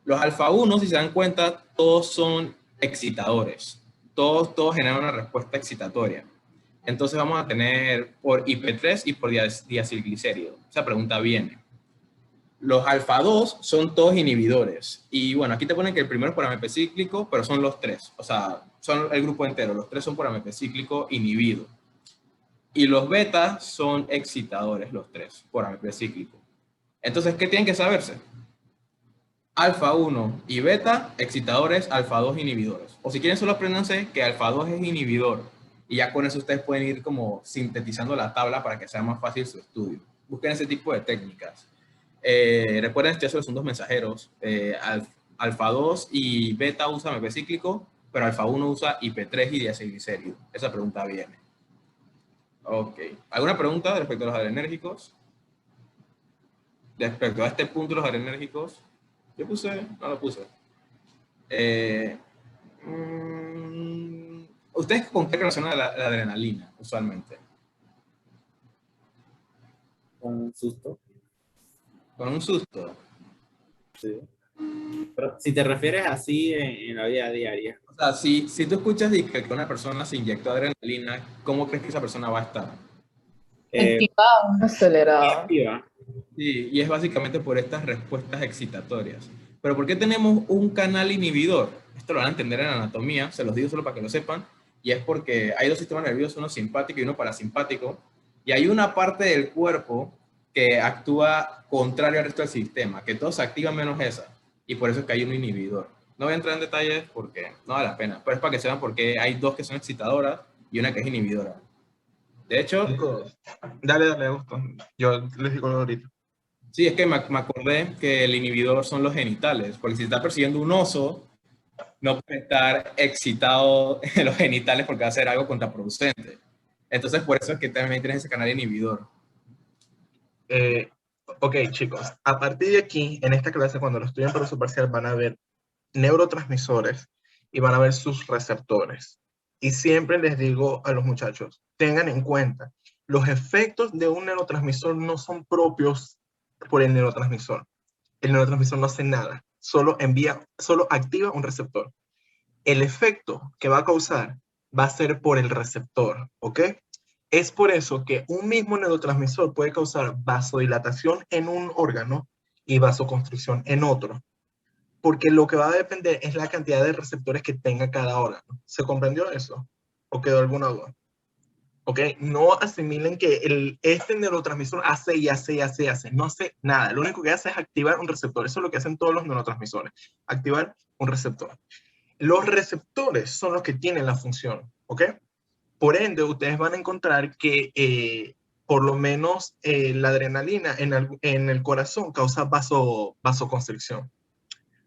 Los alfa 1, si se dan cuenta, todos son excitadores. Todos generan una respuesta excitatoria. Entonces vamos a tener por IP3 y por diacilglicérido. Esa pregunta viene. Los alfa 2 son todos inhibidores. Y bueno, aquí te ponen que el primero es por AMP cíclico, pero son los 3. O sea, son el grupo entero. Los 3 son por AMP cíclico inhibido. Y los betas son excitadores, los 3, por AMP cíclico. Entonces, ¿qué tienen que saberse? Alfa 1 y beta, excitadores, alfa 2 inhibidores. O si quieren solo apréndanse que alfa 2 es inhibidor. Y ya con eso ustedes pueden ir como sintetizando la tabla para que sea más fácil su estudio. Busquen ese tipo de técnicas. Recuerden que esos son 2 mensajeros. Alfa 2 y beta usa AMP cíclico, pero alfa 1 usa IP3 y diacilglicérido. Esa pregunta viene. Ok. ¿Alguna pregunta respecto a los adrenérgicos? Respecto a este punto de los adrenérgicos. ¿Yo puse? No lo puse. ¿Ustedes con qué relacionan la adrenalina, usualmente? Con un susto. Con un susto. Sí. Pero si te refieres así en la vida diaria. O sea, si tú escuchas que una persona se inyectó adrenalina, ¿cómo crees que esa persona va a estar? Activado, acelerado. Activa. Sí, y es básicamente por estas respuestas excitatorias. Pero ¿por qué tenemos un canal inhibidor? Esto lo van a entender en anatomía, se los digo solo para que lo sepan, y es porque hay 2 sistemas nerviosos, uno simpático y uno parasimpático, y hay una parte del cuerpo que actúa contrario al resto del sistema, que todos se activan menos esa, y por eso es que hay un inhibidor. No voy a entrar en detalles porque no vale la pena, pero es para que sepan por qué hay 2 que son excitadoras y una que es inhibidora. De hecho, Dale, Augusto. Yo les digo ahorita. sí, es que me acordé que el inhibidor son los genitales, porque si está persiguiendo un oso, no puede estar excitado en los genitales porque va a ser algo contraproducente. Entonces, por eso es que también tienes ese canal inhibidor. Ok, chicos, a partir de aquí, en esta clase, cuando lo estudien para su parcial, van a ver neurotransmisores y van a ver sus receptores. Y siempre les digo a los muchachos, tengan en cuenta, los efectos de un neurotransmisor no son propios por el neurotransmisor. El neurotransmisor no hace nada, solo activa un receptor. El efecto que va a causar va a ser por el receptor, ¿ok? Es por eso que un mismo neurotransmisor puede causar vasodilatación en un órgano y vasoconstricción en otro, porque lo que va a depender es la cantidad de receptores que tenga cada órgano. ¿Se comprendió eso? ¿O quedó alguna duda? ¿Ok? No asimilen que este neurotransmisor hace y hace y hace y hace. No hace nada. Lo único que hace es activar un receptor. Eso es lo que hacen todos los neurotransmisores. Activar un receptor. Los receptores son los que tienen la función. ¿Ok? Por ende, ustedes van a encontrar que por lo menos la adrenalina en el corazón causa vasoconstricción.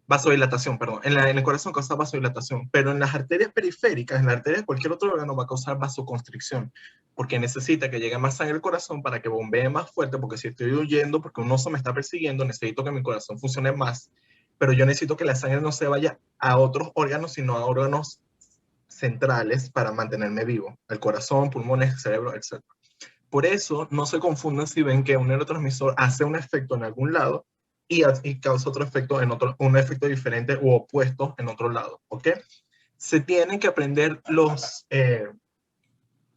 vasodilatación, perdón. En el corazón causa vasodilatación, pero en las arterias periféricas, en la arteria de cualquier otro órgano va a causar vasoconstricción, porque necesita que llegue más sangre al corazón para que bombee más fuerte, porque si estoy huyendo, porque un oso me está persiguiendo, necesito que mi corazón funcione más, pero yo necesito que la sangre no se vaya a otros órganos, sino a órganos centrales para mantenerme vivo, al corazón, pulmones, cerebro, etc. Por eso no se confundan si ven que un neurotransmisor hace un efecto en algún lado y causa otro efecto en otro, un efecto diferente u opuesto en otro lado, ¿ok? Se tienen que aprender los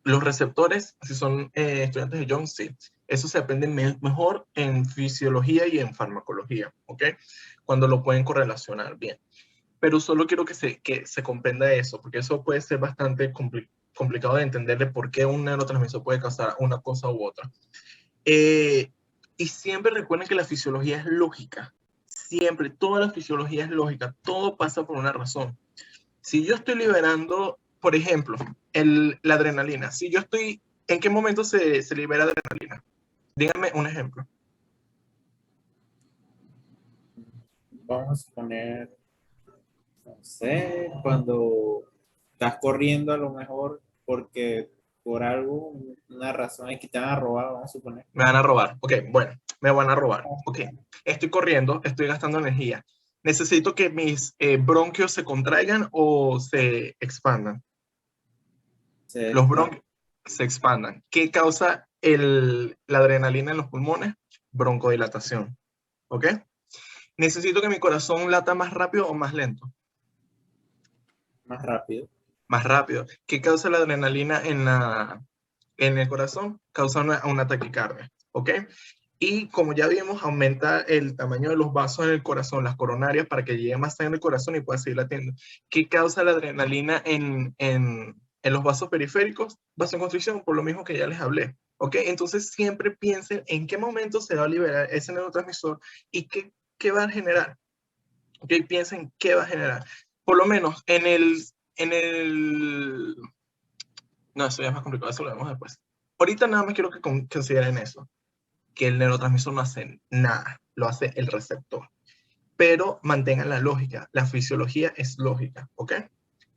receptores, si son estudiantes de Jones, sí. Eso se aprende mejor en fisiología y en farmacología, ¿ok? Cuando lo pueden correlacionar bien. Pero solo quiero que se comprenda eso, porque eso puede ser bastante complicado de entender de por qué un neurotransmisor puede causar una cosa u otra. Y siempre recuerden que la fisiología es lógica. Siempre, toda la fisiología es lógica. Todo pasa por una razón. Si yo estoy liberando, por ejemplo, la adrenalina. Si yo estoy, ¿en qué momento se libera adrenalina? Díganme un ejemplo. Vamos a suponer, no sé, cuando estás corriendo a lo mejor porque por algo, una razón es que te van a robar, vamos a suponer. Me van a robar. Ok, bueno, me van a robar. Ok, estoy corriendo, estoy gastando energía. Necesito que mis bronquios se contraigan o se expandan. Los bronquios se expandan. ¿Qué causa la adrenalina en los pulmones? Broncodilatación. ¿Ok? Necesito que mi corazón lata más rápido o más lento. Más rápido. Más rápido. ¿Qué causa la adrenalina en el corazón? Causa una taquicardia. ¿Ok? Y como ya vimos, aumenta el tamaño de los vasos en el corazón, las coronarias, para que llegue más sangre al corazón y pueda seguir latiendo. ¿Qué causa la adrenalina en los vasos periféricos? Vasoconstricción, por lo mismo que ya les hablé. ¿Ok? Entonces siempre piensen en qué momento se va a liberar ese neurotransmisor y qué va a generar. ¿Ok? Piensen qué va a generar. Por lo menos no, eso ya es más complicado, eso lo vemos después. Ahorita nada más quiero que consideren eso, que el neurotransmisor no hace nada, lo hace el receptor. Pero mantengan la lógica, la fisiología es lógica, ¿ok?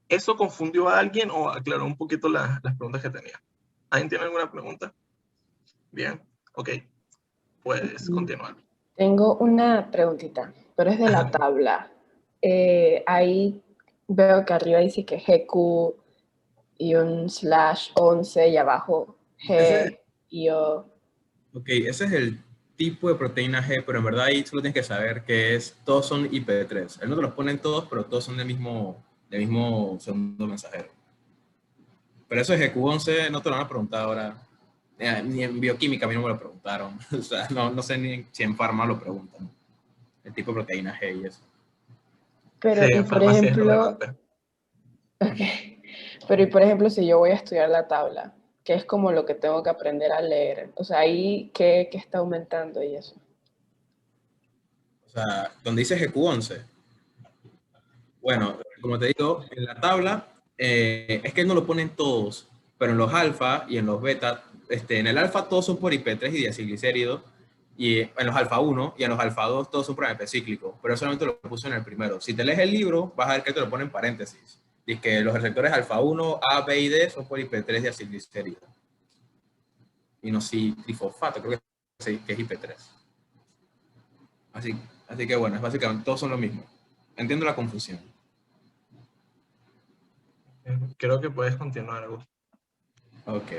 ¿Eso confundió a alguien o aclaró un poquito las preguntas que tenía? ¿Alguien tiene alguna pregunta? Bien, ok, puedes continuar. Tengo una preguntita, pero es de la tabla. Ahí veo que arriba dice que GQ y un /11 y abajo G y O. Ok, ese es el tipo de proteína G, pero en verdad ahí solo tienes que saber que todos son IP3. Él no te los ponen todos, pero todos son del mismo segundo mensajero. Pero eso de GQ11 no te lo van a preguntar ahora. Ni en bioquímica a mí no me lo preguntaron. O sea, no sé ni si en farma lo preguntan. El tipo de proteína G y eso. Pero, Sí, y en por farmacia es ejemplo, relevante. okay. Pero, y por ejemplo, si yo voy a estudiar la tabla, ¿qué es como lo que tengo que aprender a leer? O sea, ahí, ¿qué está aumentando y eso? O sea, donde dice GQ11. Bueno, como te digo, en la tabla es que no lo ponen todos, pero en los alfa y en los beta, en el alfa todos son por IP3 y diacilglicérido, y en los alfa 1 y en los alfa 2 todos son por AMP cíclico, pero solamente lo puso en el primero. Si te lees el libro, vas a ver que te lo pone en paréntesis. Dice que los receptores alfa 1, A, B y D son por IP3 diacilglicérido. Y no si trifosfato, creo que es IP3. Así que bueno, es básicamente todos son lo mismo. Entiendo la confusión. Creo que puedes continuar, Agus. Ok.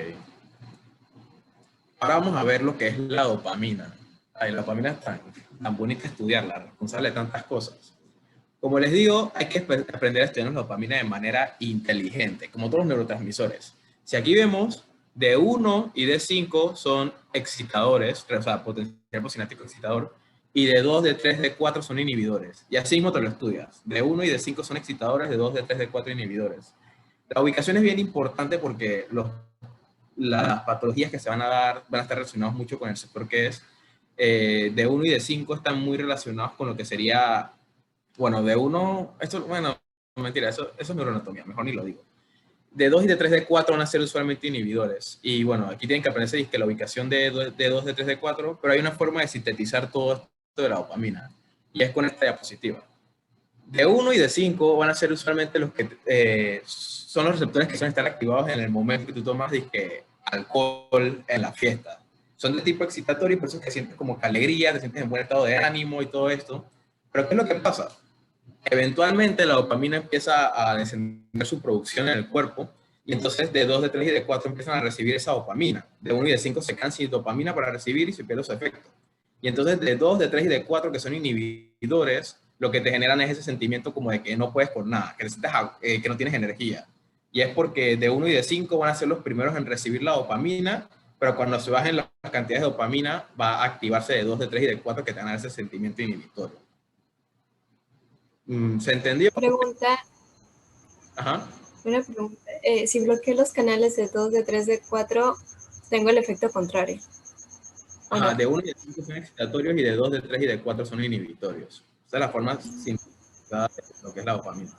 Ahora vamos a ver lo que es la dopamina. Ay, la dopamina es tan bonita estudiarla, responsable de tantas cosas. Como les digo, hay que aprender a estudiar la dopamina de manera inteligente, como todos los neurotransmisores. Si aquí vemos, D1 y D5 son excitadores, o sea, potencial poscináptico excitador, y D2, D3, D4 son inhibidores. Y así mismo te lo estudias. D1 y D5 son excitadores, D2, D3, D4 inhibidores. La ubicación es bien importante porque las patologías que se van a dar van a estar relacionadas mucho con el sector que es. D1 y D5 están muy relacionados con lo que sería, bueno, D1, bueno, mentira, eso es neuroanatomía, mejor ni lo digo. D2 y D3, D4 van a ser usualmente inhibidores. Y bueno, aquí tienen que aprenderse que la ubicación de D2, D3, D4, pero hay una forma de sintetizar todo esto de la dopamina, y es con esta diapositiva. De 1 y de 5 van a ser usualmente los que son los receptores que suelen estar activados en el momento que tú tomas disque, alcohol en la fiesta. Son de tipo excitatorio y por eso es que sientes como que alegría, te sientes en buen estado de ánimo y todo esto. Pero ¿qué es lo que pasa? Eventualmente la dopamina empieza a descender su producción en el cuerpo y entonces de 2, de 3 y de 4 empiezan a recibir esa dopamina. De 1 y de 5 se quedan sin dopamina para recibir y se pierde su efecto. Y entonces de 2, de 3 y de 4 que son inhibidores, lo que te generan es ese sentimiento como de que no puedes con nada, que no tienes energía. Y es porque de 1 y de 5 van a ser los primeros en recibir la dopamina, pero cuando se bajen las cantidades de dopamina va a activarse de 2, de 3 y de 4 que te van a dar ese sentimiento inhibitorio. ¿Se entendió? Pregunta, Ajá. una pregunta. Si bloqueo los canales de 2, de 3, de 4, tengo el efecto contrario. Ajá, de 1 y de 5 son excitatorios y de 2, de 3 y de 4 son inhibitorios. Esa es la forma simplificada de lo que es la dopamina.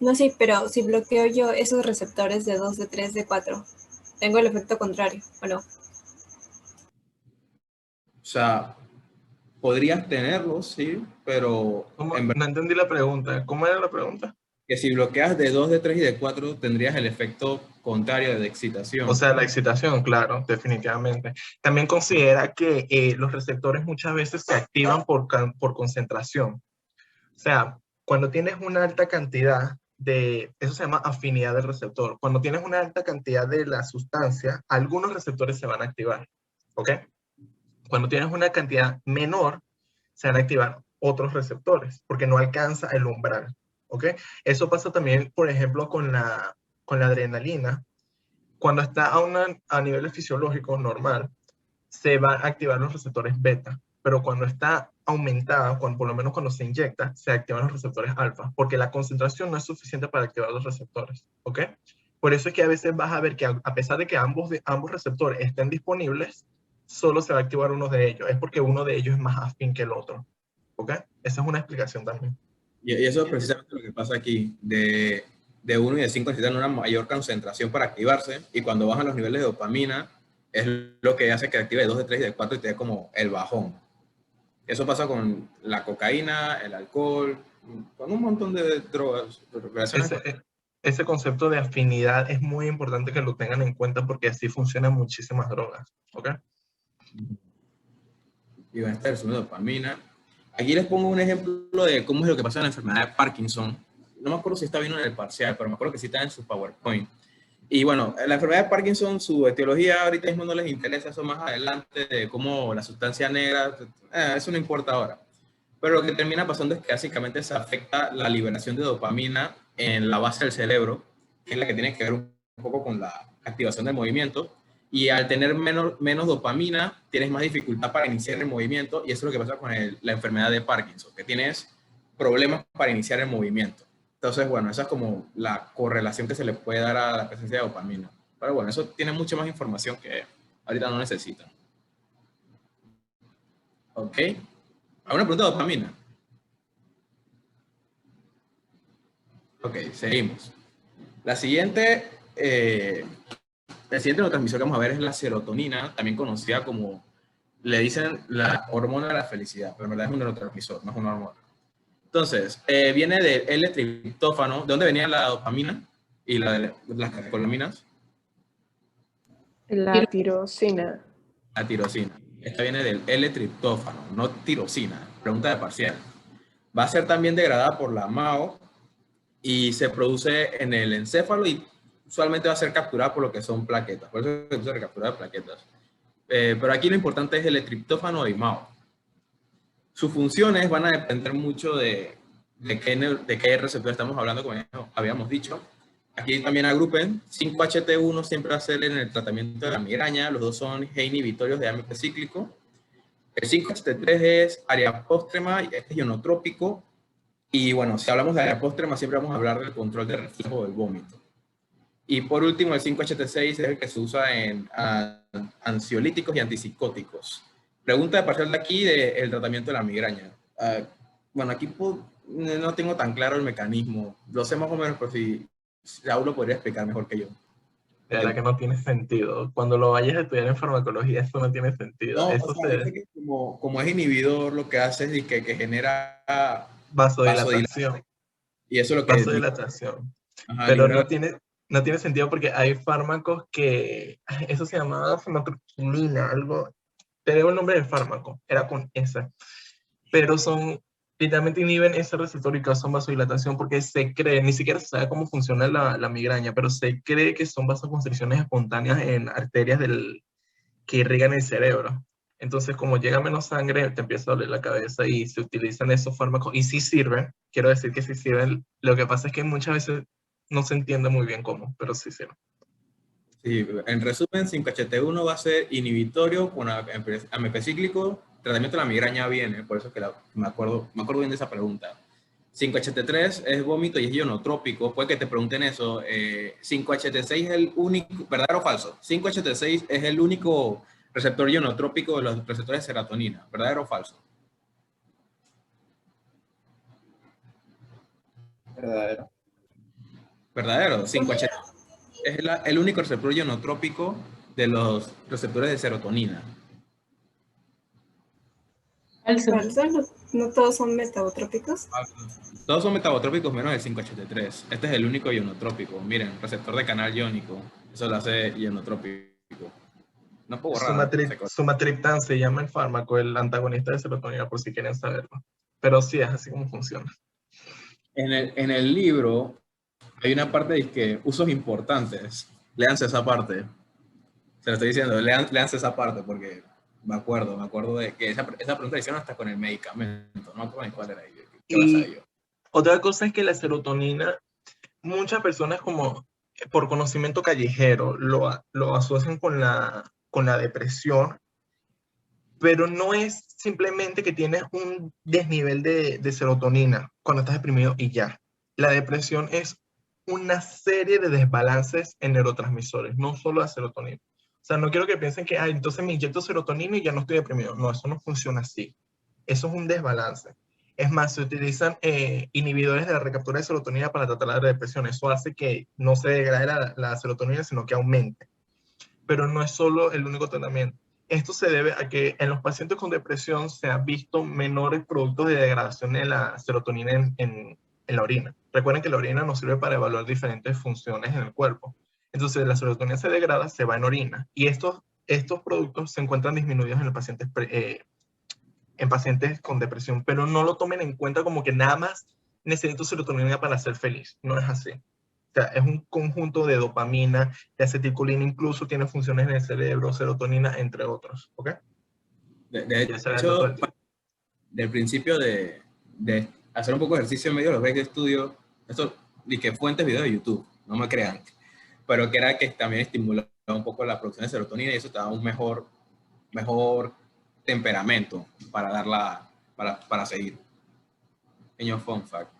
No, sí, pero si bloqueo yo esos receptores de 2, de 3, de 4, tengo el efecto contrario, ¿o no? O sea, podrías tenerlos, sí, pero en verdad No entendí la pregunta. ¿Cómo era la pregunta? que si bloqueas de 2, de 3 y de 4 tendrías el efecto contrario de excitación. O sea, la excitación, claro, definitivamente. También considera que los receptores muchas veces se activan por concentración. O sea, cuando tienes una alta cantidad eso se llama afinidad del receptor. Cuando tienes una alta cantidad de la sustancia, algunos receptores se van a activar, ¿ok? Cuando tienes una cantidad menor, se van a activar otros receptores, porque no alcanza el umbral, ¿ok? Eso pasa también, por ejemplo, con la adrenalina. Cuando está a niveles fisiológicos normal, se van a activar los receptores beta, pero cuando está aumentada, por lo menos cuando se inyecta, se activan los receptores alfa, porque la concentración no es suficiente para activar los receptores, ¿ok? Por eso es que a veces vas a ver que a pesar de que ambos receptores estén disponibles, solo se va a activar uno de ellos, es porque uno de ellos es más afín que el otro, ¿ok? Esa es una explicación también. Y eso es precisamente lo que pasa aquí. De 1 y de 5 necesitan una mayor concentración para activarse y cuando bajan los niveles de dopamina es lo que hace que active de 2, de 3 y de 4 y te dé como el bajón. Eso pasa con la cocaína, el alcohol, con un montón de drogas. Ese concepto de afinidad es muy importante que lo tengan en cuenta porque así funcionan muchísimas drogas, ¿ok? Y van a estar resumiendo dopamina. Aquí les pongo un ejemplo de cómo es lo que pasa en la enfermedad de Parkinson. No me acuerdo si está bien en el parcial, pero me acuerdo que sí está en su PowerPoint. Y bueno, la enfermedad de Parkinson, su etiología ahorita mismo no les interesa, eso más adelante, de cómo la sustancia negra, eso no importa ahora. Pero lo que termina pasando es que básicamente se afecta la liberación de dopamina en la base del cerebro, que es la que tiene que ver un poco con la activación del movimiento. Y al tener menos dopamina, tienes más dificultad para iniciar el movimiento, y eso es lo que pasa con la enfermedad de Parkinson, que tienes problemas para iniciar el movimiento. Entonces, bueno, esa es como la correlación que se le puede dar a la presencia de dopamina. Pero bueno, eso tiene mucha más información que ahorita no necesitan. ¿Ok? ¿Alguna pregunta de dopamina? Ok, seguimos. El siguiente neurotransmisor que vamos a ver es la serotonina, también conocida como, le dicen la hormona de la felicidad, pero en verdad es un neurotransmisor, no es una hormona. Entonces, viene del L-triptófano. ¿De dónde venía la dopamina y las catecolaminas? La tirosina. La tirosina. Esta viene del L-triptófano, no tirosina. Pregunta de parcial. Va a ser también degradada por la MAO y se produce en el encéfalo y usualmente va a ser capturada por lo que son plaquetas. Por eso se usa capturar plaquetas. Pero aquí lo importante es el triptófano y MAO. Sus funciones van a depender mucho de qué receptor estamos hablando, como habíamos dicho. Aquí también agrupen. 5-HT1 siempre va a ser en el tratamiento de la migraña. Los dos son G inhibitorios de AMP cíclico. El 5-HT3 es área póstrema, este es ionotrópico. Y bueno, si hablamos de área póstrema, siempre vamos a hablar del control de reflejo del vómito. Y por último, el 5-HT6 es el que se usa en ansiolíticos y antipsicóticos. Pregunta de parcial de aquí del tratamiento de la migraña. Bueno, aquí no tengo tan claro el mecanismo. Lo sé más o menos, pero si Raúl lo podría explicar mejor que yo. De verdad que no tiene sentido. Cuando lo vayas a estudiar en farmacología, eso no tiene sentido. No, eso o sea, dice que como es inhibidor, lo que hace es que genera vasodilatación. Y eso es lo que... Vasodilatación. Ajá, Pero libera- no tiene sentido porque hay fármacos que, eso se llamaba fenotriptilina, algo, tenía el nombre del fármaco, era con esa, pero son, literalmente inhiben ese receptor y causan vasodilatación porque se cree, ni siquiera se sabe cómo funciona la migraña, pero se cree que son vasoconstricciones espontáneas en arterias que irrigan el cerebro. Entonces, como llega menos sangre, te empieza a doler la cabeza y se utilizan esos fármacos. Y sí sirven, quiero decir que sí sirven. Lo que pasa es que muchas veces no se entiende muy bien cómo, pero sí sirven. Sí, en resumen, 5-HT1 va a ser inhibitorio con amipecíclico, tratamiento de la migraña viene, por eso que me acuerdo bien de esa pregunta. 5-HT3 es vómito y es ionotrópico, puede que te pregunten eso. 5-HT6 es el único, ¿verdadero o falso? 5-HT6 es el único receptor ionotrópico de los receptores de serotonina, ¿verdadero o falso? Verdadero. Verdadero, 5-HT es el único receptor ionotrópico de los receptores de serotonina. Falso, no todos son metabotrópicos. Todos son metabotrópicos menos el 5-HT3. Este es el único ionotrópico. Miren, receptor de canal iónico. Eso lo hace ionotrópico. No puedo borrar. Sumatriptan se llama el fármaco, el antagonista de serotonina, por si quieren saberlo. Pero sí, es así como funciona. En el libro hay una parte de que usos importantes. Léanse esa parte. Se lo estoy diciendo, léanse esa parte porque me acuerdo de que esa pregunta la hicieron hasta con el medicamento. No me acuerdo ni cuál era. ¿Qué vas a saber yo? Otra cosa es que la serotonina, muchas personas como por conocimiento callejero lo asocian con la depresión, pero no es simplemente que tienes un desnivel de serotonina cuando estás deprimido y ya. La depresión es una serie de desbalances en neurotransmisores, no solo la serotonina. O sea, no quiero que piensen que, entonces me inyecto serotonina y ya no estoy deprimido. No, eso no funciona así. Eso es un desbalance. Es más, se utilizan inhibidores de la recaptura de serotonina para tratar la depresión. Eso hace que no se degrade la serotonina, sino que aumente. Pero no es solo el único tratamiento. Esto se debe a que en los pacientes con depresión se han visto menores productos de degradación de la serotonina en la orina. Recuerden que la orina nos sirve para evaluar diferentes funciones en el cuerpo. Entonces, la serotonina se degrada, se va en orina. Y estos productos se encuentran disminuidos en pacientes con depresión, pero no lo tomen en cuenta como que nada más necesito serotonina para ser feliz. No es así. O sea, es un conjunto de dopamina, de acetilcolina, incluso tiene funciones en el cerebro, serotonina, entre otros. ¿Ok? De hecho, del principio de hacer un poco de ejercicio en medio de los breaks de estudio, esto, y que fuentes videos de YouTube, no me crean, pero que era que también estimulaba un poco la producción de serotonina y eso te daba un mejor temperamento para seguir. Pequeño fun fact.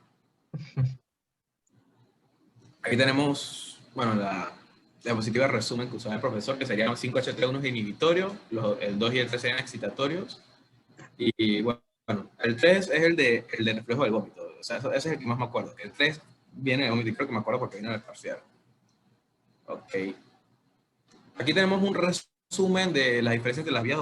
Aquí tenemos, bueno, la diapositiva resumen que usaba el profesor, que serían 5-HT1 inhibitorio, el 2 y el 3 serían excitatorios, y bueno, el 3 es el de reflejo del vómito, o sea, ese es el que más me acuerdo. El 3 viene de vómito y creo que me acuerdo porque viene del parcial. Ok. Aquí tenemos un resumen de las diferencias entre las vías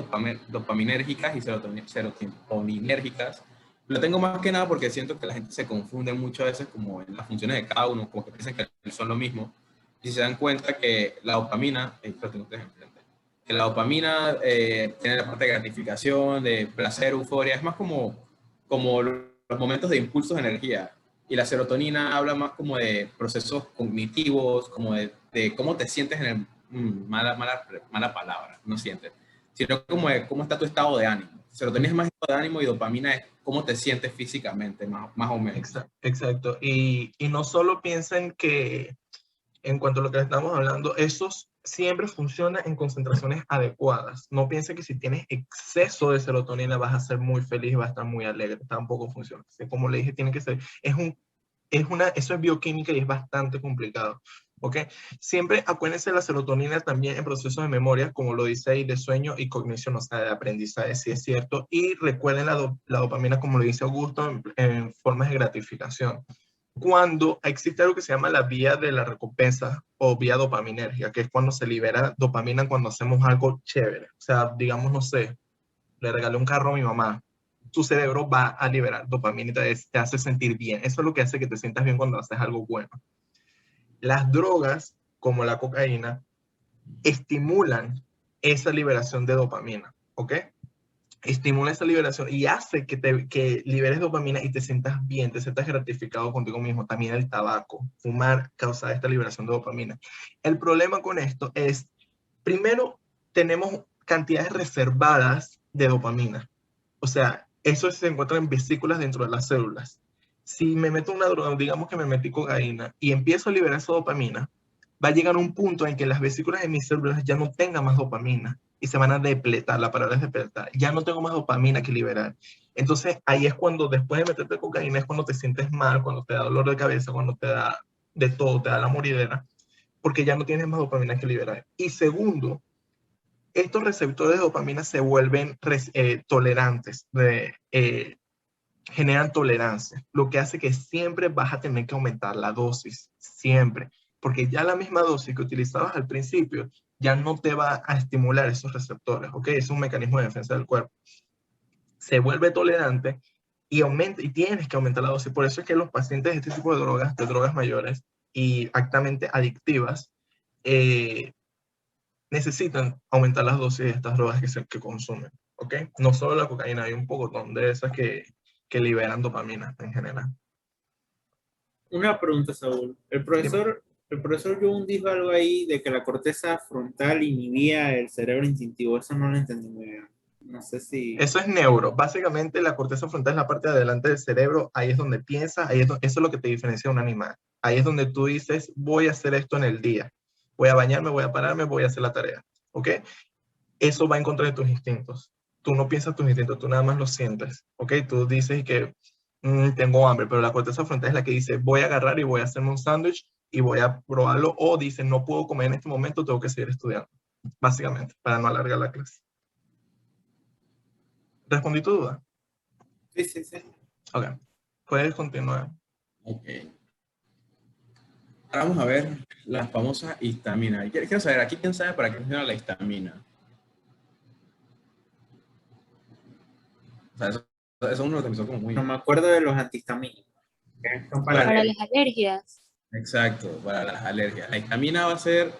dopaminérgicas y serotoninérgicas. Lo tengo más que nada porque siento que la gente se confunde mucho a veces como en las funciones de cada uno, como que piensan que son lo mismo. Y se dan cuenta que la dopamina, que la dopamina tiene la parte de gratificación, de placer, euforia, es más como los momentos de impulsos de energía. Y la serotonina habla más como de procesos cognitivos, como de cómo te sientes en el... mala palabra, no sientes, sino como de cómo está tu estado de ánimo. Serotonina es más estado de ánimo y dopamina es cómo te sientes físicamente, más o menos. Exacto. Y no solo piensen que en cuanto a lo que estamos hablando, esos siempre funcionan en concentraciones adecuadas. No piensen que si tienes exceso de serotonina vas a ser muy feliz y vas a estar muy alegre. Tampoco funciona. Como le dije, tiene que ser, eso es bioquímica y es bastante complicado. ¿Ok? Siempre acuérdense de la serotonina también en procesos de memoria, como lo dice ahí, de sueño y cognición, o sea, de aprendizaje, si es cierto. Y recuerden la dopamina, como lo dice Augusto, en formas de gratificación. Cuando existe algo que se llama la vía de la recompensa o vía dopaminérgica, que es cuando se libera dopamina cuando hacemos algo chévere. O sea, digamos, no sé, le regalé un carro a mi mamá. tu cerebro va a liberar dopamina y te hace sentir bien. Eso es lo que hace que te sientas bien cuando haces algo bueno. Las drogas, como la cocaína, estimulan esa liberación de dopamina, ¿ok? Estimula esa liberación y hace que liberes dopamina y te sientas bien, te sientas gratificado contigo mismo. También el tabaco, fumar, causa esta liberación de dopamina. El problema con esto es, primero, tenemos cantidades reservadas de dopamina. O sea, eso se encuentra en vesículas dentro de las células. Si me meto una droga, digamos que me metí cocaína y empiezo a liberar esa dopamina, va a llegar un punto en que las vesículas de mis células ya no tengan más dopamina y se van a depletar, la palabra es depletar, ya no tengo más dopamina que liberar. Entonces ahí es cuando después de meterte cocaína es cuando te sientes mal, cuando te da dolor de cabeza, cuando te da de todo, te da la moridera, porque ya no tienes más dopamina que liberar. Y segundo, estos receptores de dopamina se vuelven tolerantes, generan tolerancia, lo que hace que siempre vas a tener que aumentar la dosis, siempre, porque ya la misma dosis que utilizabas al principio ya no te va a estimular esos receptores, ¿ok? Es un mecanismo de defensa del cuerpo. Se vuelve tolerante y aumenta, y tienes que aumentar la dosis. Por eso es que los pacientes de este tipo de drogas mayores y altamente adictivas, necesitan aumentar las dosis de estas drogas que consumen, ¿ok? No solo la cocaína, hay un pocotón de esas que liberan dopamina en general. Una pregunta, Saúl. El profesor Jung dijo algo ahí de que la corteza frontal inhibía el cerebro instintivo. Eso no lo entendí muy bien. No sé si... Eso es neuro. Básicamente la corteza frontal es la parte de adelante del cerebro, ahí es donde piensas, eso es lo que te diferencia de un animal. Ahí es donde tú dices, voy a hacer esto en el día. Voy a bañarme, voy a pararme, voy a hacer la tarea. ¿Ok? Eso va en contra de tus instintos. Tú no piensas tus instintos, tú nada más lo sientes. ¿Ok? Tú dices que tengo hambre, pero la corteza frontal es la que dice, voy a agarrar y voy a hacerme un sándwich y voy a probarlo, o dice, no puedo comer en este momento, tengo que seguir estudiando. Básicamente, para no alargar la clase. ¿Respondí tu duda? Sí, sí, sí. Ok, puedes continuar. Ok. Ahora vamos a ver la famosa histamina. Quiero saber, ¿aquí quién sabe para qué funciona la histamina? O sea, eso es uno de los que empezó como muy... No me acuerdo de los antihistamínicos. Que son para Para la- las alergias. Exacto, para las alergias. La histamina va a ser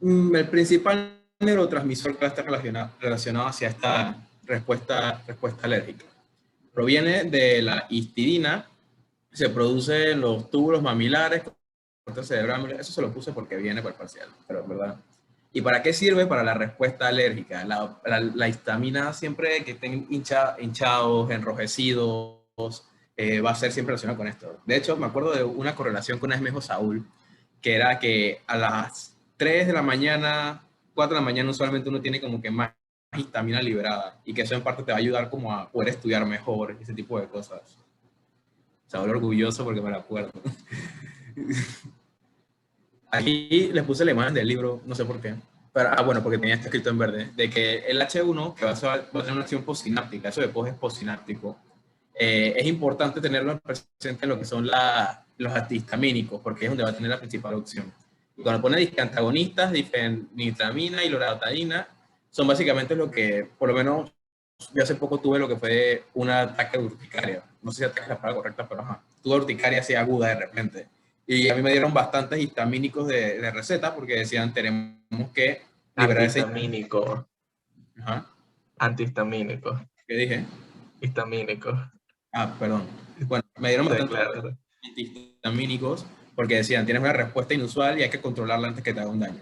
el principal neurotransmisor que va a estar relacionado hacia esta respuesta alérgica. Proviene de la histidina, se produce en los túbulos mamilares, corteza cerebral, eso se lo puse porque viene por parcial, pero ¿verdad? ¿Y para qué sirve? Para la respuesta alérgica. La histamina siempre que estén hinchados, enrojecidos, va a ser siempre relacionado con esto. De hecho, me acuerdo de una correlación con una vez me dijo Saúl, que era que a las 3 de la mañana, 4 de la mañana, usualmente uno tiene como que más histamina liberada y que eso en parte te va a ayudar como a poder estudiar mejor, ese tipo de cosas. Saúl orgulloso porque me lo acuerdo. Aquí les puse la imagen del libro, no sé por qué. Pero, bueno, porque tenía esto escrito en verde, de que el H1, que va a tener una acción postsináptica, eso de post es postsináptico, es importante tenerlo presente en lo que son los antihistamínicos, porque es donde va a tener la principal opción. Y cuando pone antagonistas, difenitramina y loratadina, son básicamente lo que, por lo menos, yo hace poco tuve lo que fue un ataque de urticaria. No sé si ataque es la palabra correcta, pero ajá. Tuve urticaria así aguda de repente. Y a mí me dieron bastantes histamínicos de receta porque decían, tenemos que liberar ese... Antihistamínico. Ajá. Antihistamínico. ¿Qué dije? Histamínico. Ah, perdón. Bueno, me dieron Sí, bastantes claro. antihistamínicos porque decían, tienes una respuesta inusual y hay que controlarla antes que te haga un daño.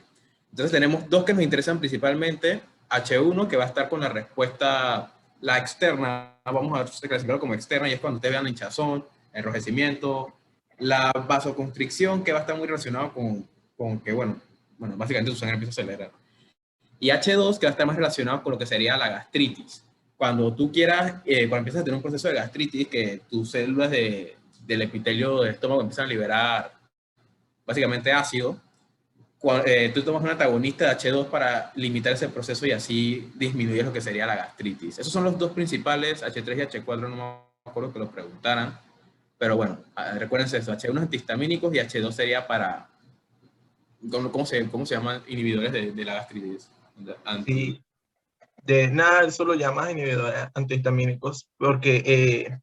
Entonces tenemos dos que nos interesan principalmente, H1, que va a estar con la respuesta, la externa, vamos a clasificarlo como externa, y es cuando te vean hinchazón, enrojecimiento, la vasoconstricción, que va a estar muy relacionado con que, bueno, básicamente tu sangre empieza a acelerar. Y H2, que va a estar más relacionado con lo que sería la gastritis. Cuando tú quieras, cuando empiezas a tener un proceso de gastritis, que tus células del epitelio del estómago empiezan a liberar básicamente ácido, tú tomas un antagonista de H2 para limitar ese proceso y así disminuir lo que sería la gastritis. Esos son los dos principales, H3 y H4, no me acuerdo que los preguntaran, pero bueno, recuérdense eso, H1 es antihistamínicos y H2 sería para, ¿cómo se llaman? Inhibidores de la gastritis. Sí. De nada, eso lo llamas inhibidores antihistamínicos, porque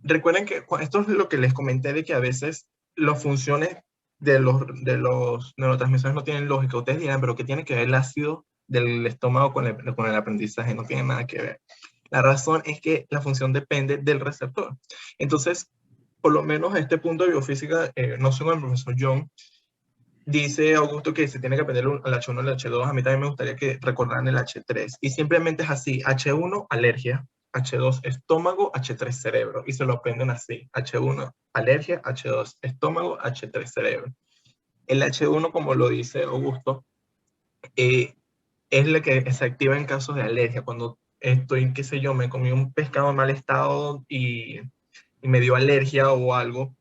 recuerden que esto es lo que les comenté de que a veces las funciones de los neurotransmisores no tienen lógica. Ustedes dirán, pero ¿qué tiene que ver el ácido del estómago con el aprendizaje? No tiene nada que ver. La razón es que la función depende del receptor. Entonces, por lo menos a este punto de biofísica, no soy el profesor John, dice Augusto que se tiene que aprender el H1 y el H2. A mí también me gustaría que recordaran el H3. Y simplemente es así. H1, alergia. H2, estómago. H3, cerebro. Y se lo aprenden así. H1, alergia. H2, estómago. H3, cerebro. El H1, como lo dice Augusto, es lo que se activa en casos de alergia. Cuando estoy, qué sé yo, me comí un pescado en mal estado y me dio alergia o algo,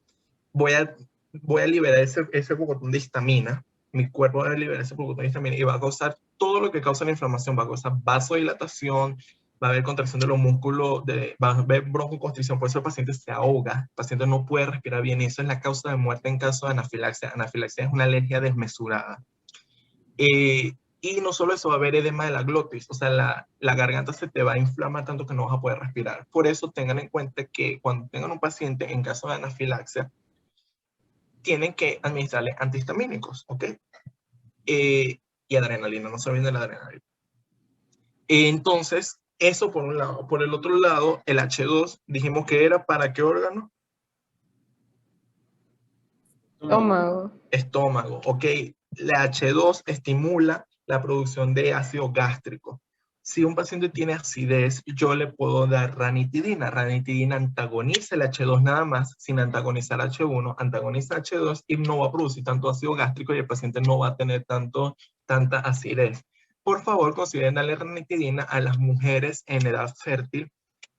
voy a liberar ese botón de histamina, mi cuerpo va a liberar ese botón de histamina y va a causar todo lo que causa la inflamación, va a causar vasodilatación, va a haber contracción de los músculos, va a haber broncoconstricción, por eso el paciente se ahoga, el paciente no puede respirar bien, y eso es la causa de muerte en caso de anafilaxia. Anafilaxia es una alergia desmesurada. Y no solo eso, va a haber edema de la glotis, o sea, la garganta se te va a inflamar tanto que no vas a poder respirar. Por eso tengan en cuenta que cuando tengan un paciente en caso de anafilaxia, tienen que administrarle antihistamínicos, ¿ok? Y adrenalina, no se olviden de la adrenalina. Entonces, eso por un lado. Por el otro lado, el H2, dijimos que era ¿para qué órgano? Estómago. Estómago, ¿ok? La H2 estimula la producción de ácido gástrico. Si un paciente tiene acidez, yo le puedo dar ranitidina. Ranitidina antagoniza el H2 nada más, sin antagonizar H1, antagoniza H2 y no va a producir tanto ácido gástrico y el paciente no va a tener tanta acidez. Por favor, consideren darle ranitidina a las mujeres en edad fértil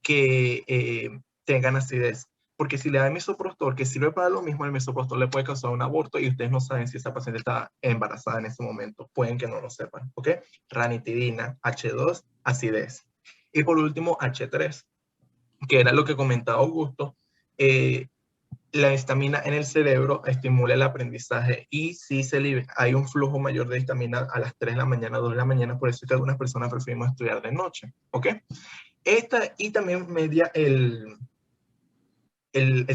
que tengan acidez. Porque si le da misoprostol, que sirve para lo mismo, el misoprostol le puede causar un aborto y ustedes no saben si esa paciente está embarazada en ese momento. Pueden que no lo sepan, ¿ok? Ranitidina, H2, acidez. Y por último, H3, que era lo que comentaba Augusto. La histamina en el cerebro estimula el aprendizaje y si hay un flujo mayor de histamina a las 3 de la mañana, 2 de la mañana, por eso es que algunas personas preferimos estudiar de noche, ¿ok? Y también media el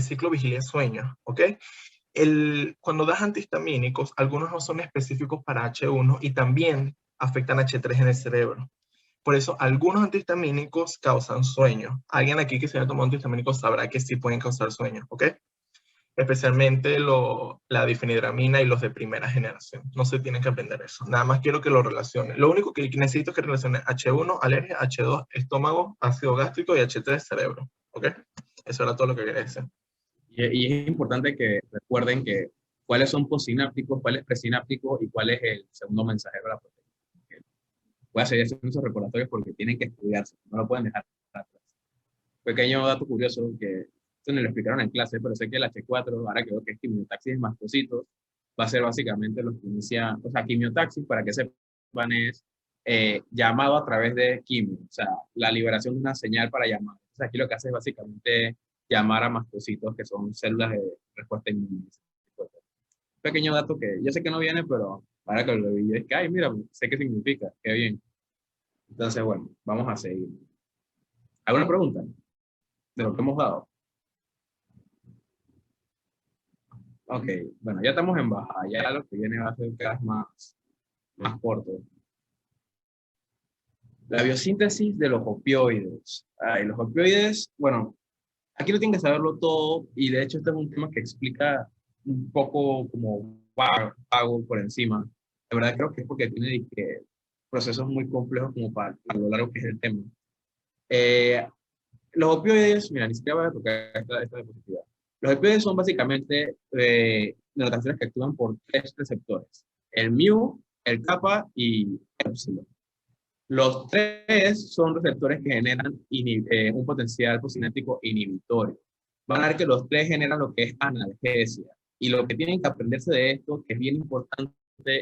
ciclo vigilia-sueño, ¿ok? Cuando das antihistamínicos, algunos no son específicos para H1 y también afectan H3 en el cerebro. Por eso, algunos antihistamínicos causan sueño. Alguien aquí que se haya tomado antihistamínicos sabrá que sí pueden causar sueño, ¿ok? Especialmente la difenhidramina y los de primera generación. No se tienen que aprender eso. Nada más quiero que lo relacionen. Lo único que necesito es que relacionen H1, alergia, H2, estómago, ácido gástrico y H3, cerebro, ¿ok? Eso era todo lo que quería decir. Y es importante que recuerden que cuáles son postsinápticos, cuál es presináptico y cuál es el segundo mensajero de la proteína. Voy a seguir haciendo esos recordatorios porque tienen que estudiarse, no lo pueden dejar atrás. Pequeño dato curioso que esto no lo explicaron en clase, pero sé que el H4, ahora que veo que es quimiotaxis mastocitos, va a ser básicamente lo que inicia, o sea, quimiotaxis, para que sepan, es llamado a través de quimio, o sea, la liberación de una señal para llamar. O sea, aquí lo que hace es básicamente llamar a mastocitos, que son células de respuesta inmune. Pequeño dato que yo sé que no viene, pero para que lo vi, es que, ay, mira, sé qué significa, qué bien. Entonces, bueno, vamos a seguir. ¿Alguna pregunta de lo que hemos dado? Ok, bueno, ya estamos en baja, ya lo que viene va a ser cada vez más corto. La biosíntesis de los opioides. Ay, los opioides, bueno, aquí no tienen que saberlo todo y de hecho este es un tema que explica un poco como vago por encima. La verdad creo que es porque tiene procesos muy complejos como para lo largo que es el tema. Los opioides, mira, ni siquiera voy a tocar esta diapositiva. Los opioides son básicamente neurotransmisores que actúan por 3 receptores: el mu, el kappa y el epsilon. Los 3 son receptores que generan un potencial posicinético inhibitorio. Van a ver que los 3 generan lo que es analgesia. Y lo que tienen que aprenderse de esto, que es bien importante,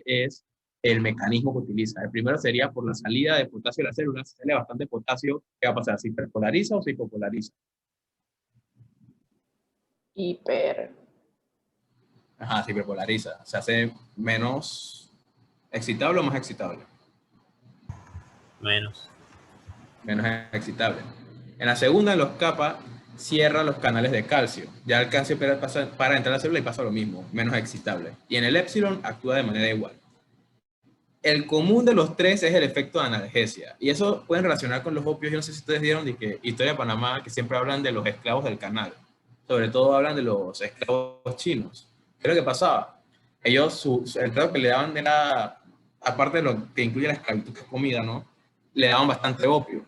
es el mecanismo que utiliza. El primero sería por la salida de potasio de las células. Si sale bastante potasio, ¿qué va a pasar? ¿Se hiperpolariza o se hipopolariza? Hiper. Ajá, se hiperpolariza. Se hace menos excitable o más excitable. Menos. menos excitable. En la segunda, en los kappa, cierra los canales de calcio. Ya el calcio para entrar a la célula y pasa lo mismo, menos excitable. Y en el épsilon actúa de manera igual. El común de los tres es el efecto de analgesia. Y eso pueden relacionar con los opios. Yo no sé si ustedes vieron de que Historia de Panamá, que siempre hablan de los esclavos del canal. Sobre todo hablan de los esclavos chinos. ¿Qué es lo que pasaba? Ellos, el trato que le daban era, aparte de lo que incluye la esclavitud, que es comida, ¿no? Le daban bastante opio.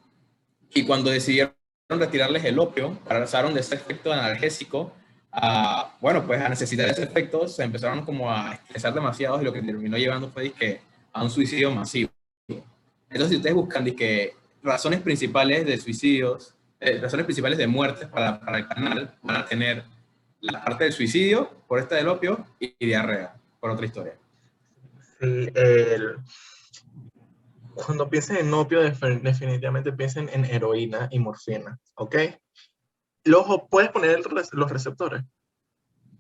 Y cuando decidieron retirarles el opio, pasaron de ese efecto analgésico a, bueno, pues a necesitar ese efecto, se empezaron como a estresar demasiado y lo que terminó llevando fue que a un suicidio masivo. Entonces, si ustedes buscan que razones principales de suicidios, razones principales de muertes para el canal, van a tener la parte del suicidio por esta del opio y diarrea, por otra historia. Sí, cuando piensen en opio, definitivamente piensen en heroína y morfina, ¿ok? Puedes poner los receptores.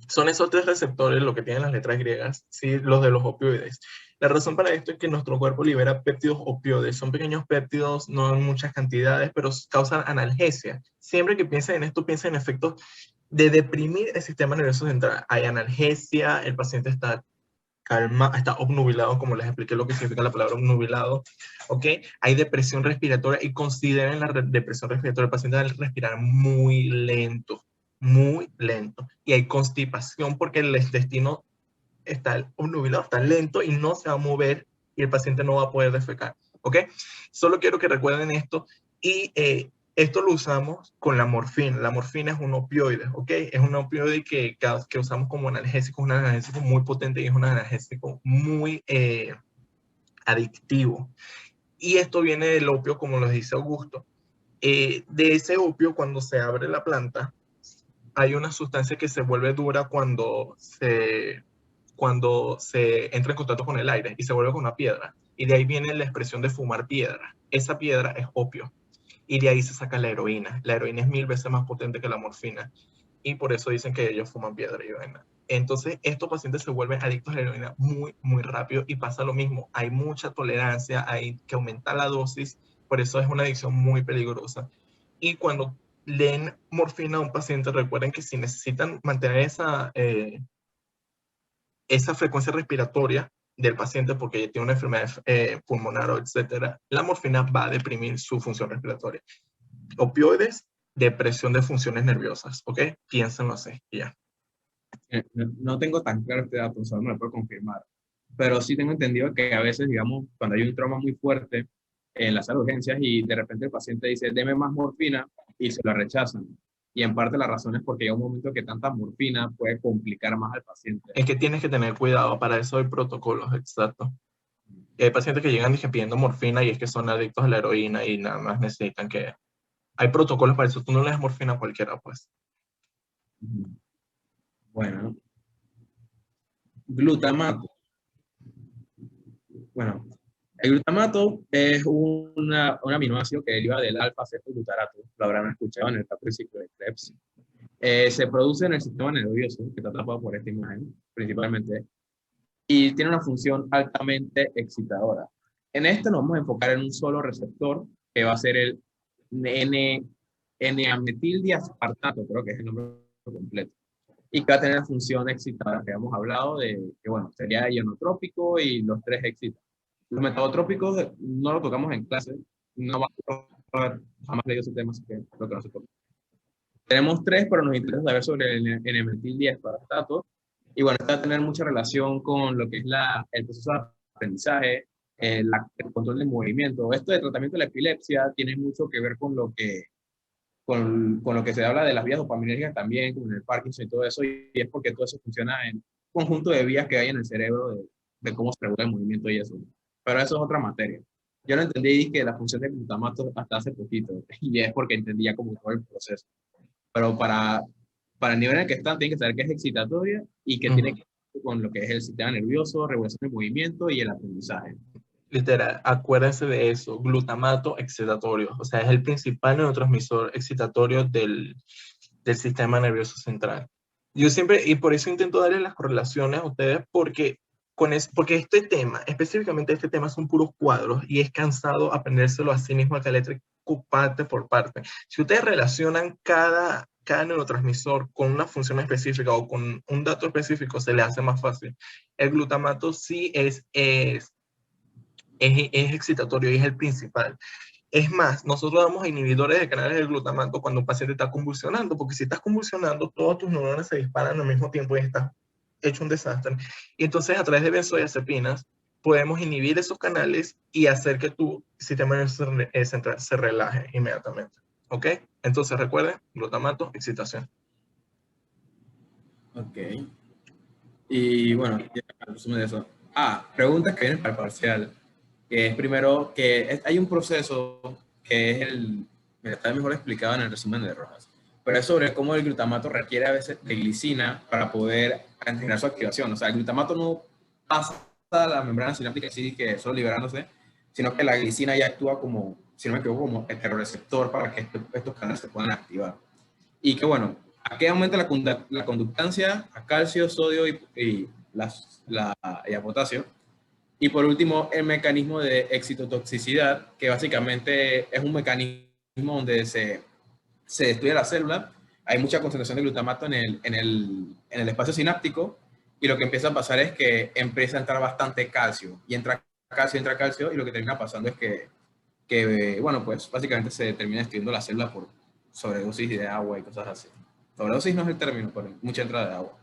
Son esos tres receptores, lo que tienen las letras griegas, ¿sí? Los de los opioides. La razón para esto es que nuestro cuerpo libera péptidos opioides. Son pequeños péptidos, no en muchas cantidades, pero causan analgesia. Siempre que piensen en esto, piensen en efectos de deprimir el sistema nervioso central. Hay analgesia, el paciente está calma, está obnubilado, como les expliqué lo que significa la palabra obnubilado, ¿ok? Hay depresión respiratoria y consideren la depresión respiratoria. El paciente va a respirar muy lento, y hay constipación porque el intestino está obnubilado, está lento y no se va a mover y el paciente no va a poder defecar, ¿ok? Solo quiero que recuerden esto y esto lo usamos con la morfina. La morfina es un opioide, ¿ok? Es un opioide que usamos como analgésico, un analgésico muy potente y es un analgésico muy adictivo. Y esto viene del opio, como lo dice Augusto. De ese opio, cuando se abre la planta, hay una sustancia que se vuelve dura cuando se entra en contacto con el aire y se vuelve con una piedra. Y de ahí viene la expresión de fumar piedra. Esa piedra es opio. Y de ahí se saca la heroína. La heroína es 1000 veces más potente que la morfina. Y por eso dicen que ellos fuman piedra y vaina. Entonces, estos pacientes se vuelven adictos a la heroína muy, muy rápido y pasa lo mismo. Hay mucha tolerancia, hay que aumentar la dosis. Por eso es una adicción muy peligrosa. Y cuando den morfina a un paciente, recuerden que si necesitan mantener esa frecuencia respiratoria del paciente porque tiene una enfermedad pulmonar o etcétera, la morfina va a deprimir su función respiratoria. Opioides, depresión de funciones nerviosas, ¿ok? Piénsenlo así, y ya. No tengo tan claro este dato, solo me lo puedo confirmar. Pero sí tengo entendido que a veces, digamos, cuando hay un trauma muy fuerte en las urgencias y de repente el paciente dice, deme más morfina, y se la rechazan. Y en parte la razón es porque hay un momento que tanta morfina puede complicar más al paciente. Es que tienes que tener cuidado, para eso hay protocolos, exacto. Y hay pacientes que llegan pidiendo morfina y es que son adictos a la heroína y nada más necesitan que... Hay protocolos para eso, tú no le das morfina a cualquiera, pues. Bueno. Glutamato. Bueno, el glutamato es un aminoácido que deriva del alfa-cetoglutarato, lo habrán escuchado en el capítulo ciclo de Krebs. Se produce en el sistema nervioso, que está atrapado por esta imagen, principalmente, y tiene una función altamente excitadora. En este nos vamos a enfocar en un solo receptor, que va a ser el N-ametildiaspartato, creo que es el nombre completo, y que va a tener la función excitadora que hemos hablado de, que bueno, sería ionotrópico y los tres excitan. Los metabotrópicos no lo tocamos en clase, no vamos a jamás leído ese tema, así que creo que no se toca. Tenemos tres, pero nos interesa saber sobre el N-metildiaspartato. Y bueno, esto va a tener mucha relación con lo que es el proceso de aprendizaje, el control del movimiento. Esto de tratamiento de la epilepsia tiene mucho que ver con lo que se habla de las vías dopaminérgicas también, como en el Parkinson y todo eso, y es porque todo eso funciona en un conjunto de vías que hay en el cerebro de cómo se regula el movimiento y eso. Pero eso es otra materia. Yo no entendí que la función del glutamato hasta hace poquito, y es porque entendía como todo el proceso. Pero para el nivel en el que están, tienen que saber que es excitatoria y que tiene que ver con lo que es el sistema nervioso, regulación del movimiento y el aprendizaje. Literal, acuérdense de eso, glutamato excitatorio, o sea, es el principal neurotransmisor excitatorio del sistema nervioso central. Yo siempre, y por eso intento darles las correlaciones a ustedes, porque este tema, específicamente este tema, son puros cuadros y es cansado aprendérselo así mismo acá parte por parte. Si ustedes relacionan cada neurotransmisor con una función específica o con un dato específico, se le hace más fácil. El glutamato sí es excitatorio y es el principal. Es más, nosotros damos inhibidores de canales del glutamato cuando un paciente está convulsionando, porque si estás convulsionando, todas tus neuronas se disparan al mismo tiempo y estás hecho un desastre. Y entonces, a través de benzodiazepinas, podemos inhibir esos canales y hacer que tu sistema nervioso central se relaje inmediatamente. ¿Ok? Entonces, recuerden, glutamato, excitación. Ok. Y bueno, ya resumen de eso. Preguntas que vienen para el parcial. Que es primero que hay un proceso que es está mejor explicado en el resumen de Rojas, pero es sobre cómo el glutamato requiere a veces de glicina para poder generar su activación. O sea, el glutamato no pasa a la membrana sináptica así que solo liberándose, sino que la glicina ya actúa como, si no me equivoco, como heteroreceptor para que estos canales se puedan activar. Y que bueno, ¿a qué aumenta la conductancia? A calcio, sodio y a potasio. Y por último, el mecanismo de excitotoxicidad, que básicamente es un mecanismo donde se destruye la célula. Hay mucha concentración de glutamato en el espacio sináptico, y lo que empieza a pasar es que empieza a entrar bastante calcio, y entra calcio, y lo que termina pasando es que bueno, pues básicamente se termina destruyendo la célula por sobredosis de agua y cosas así. Sobredosis no es el término, pero mucha entrada de agua.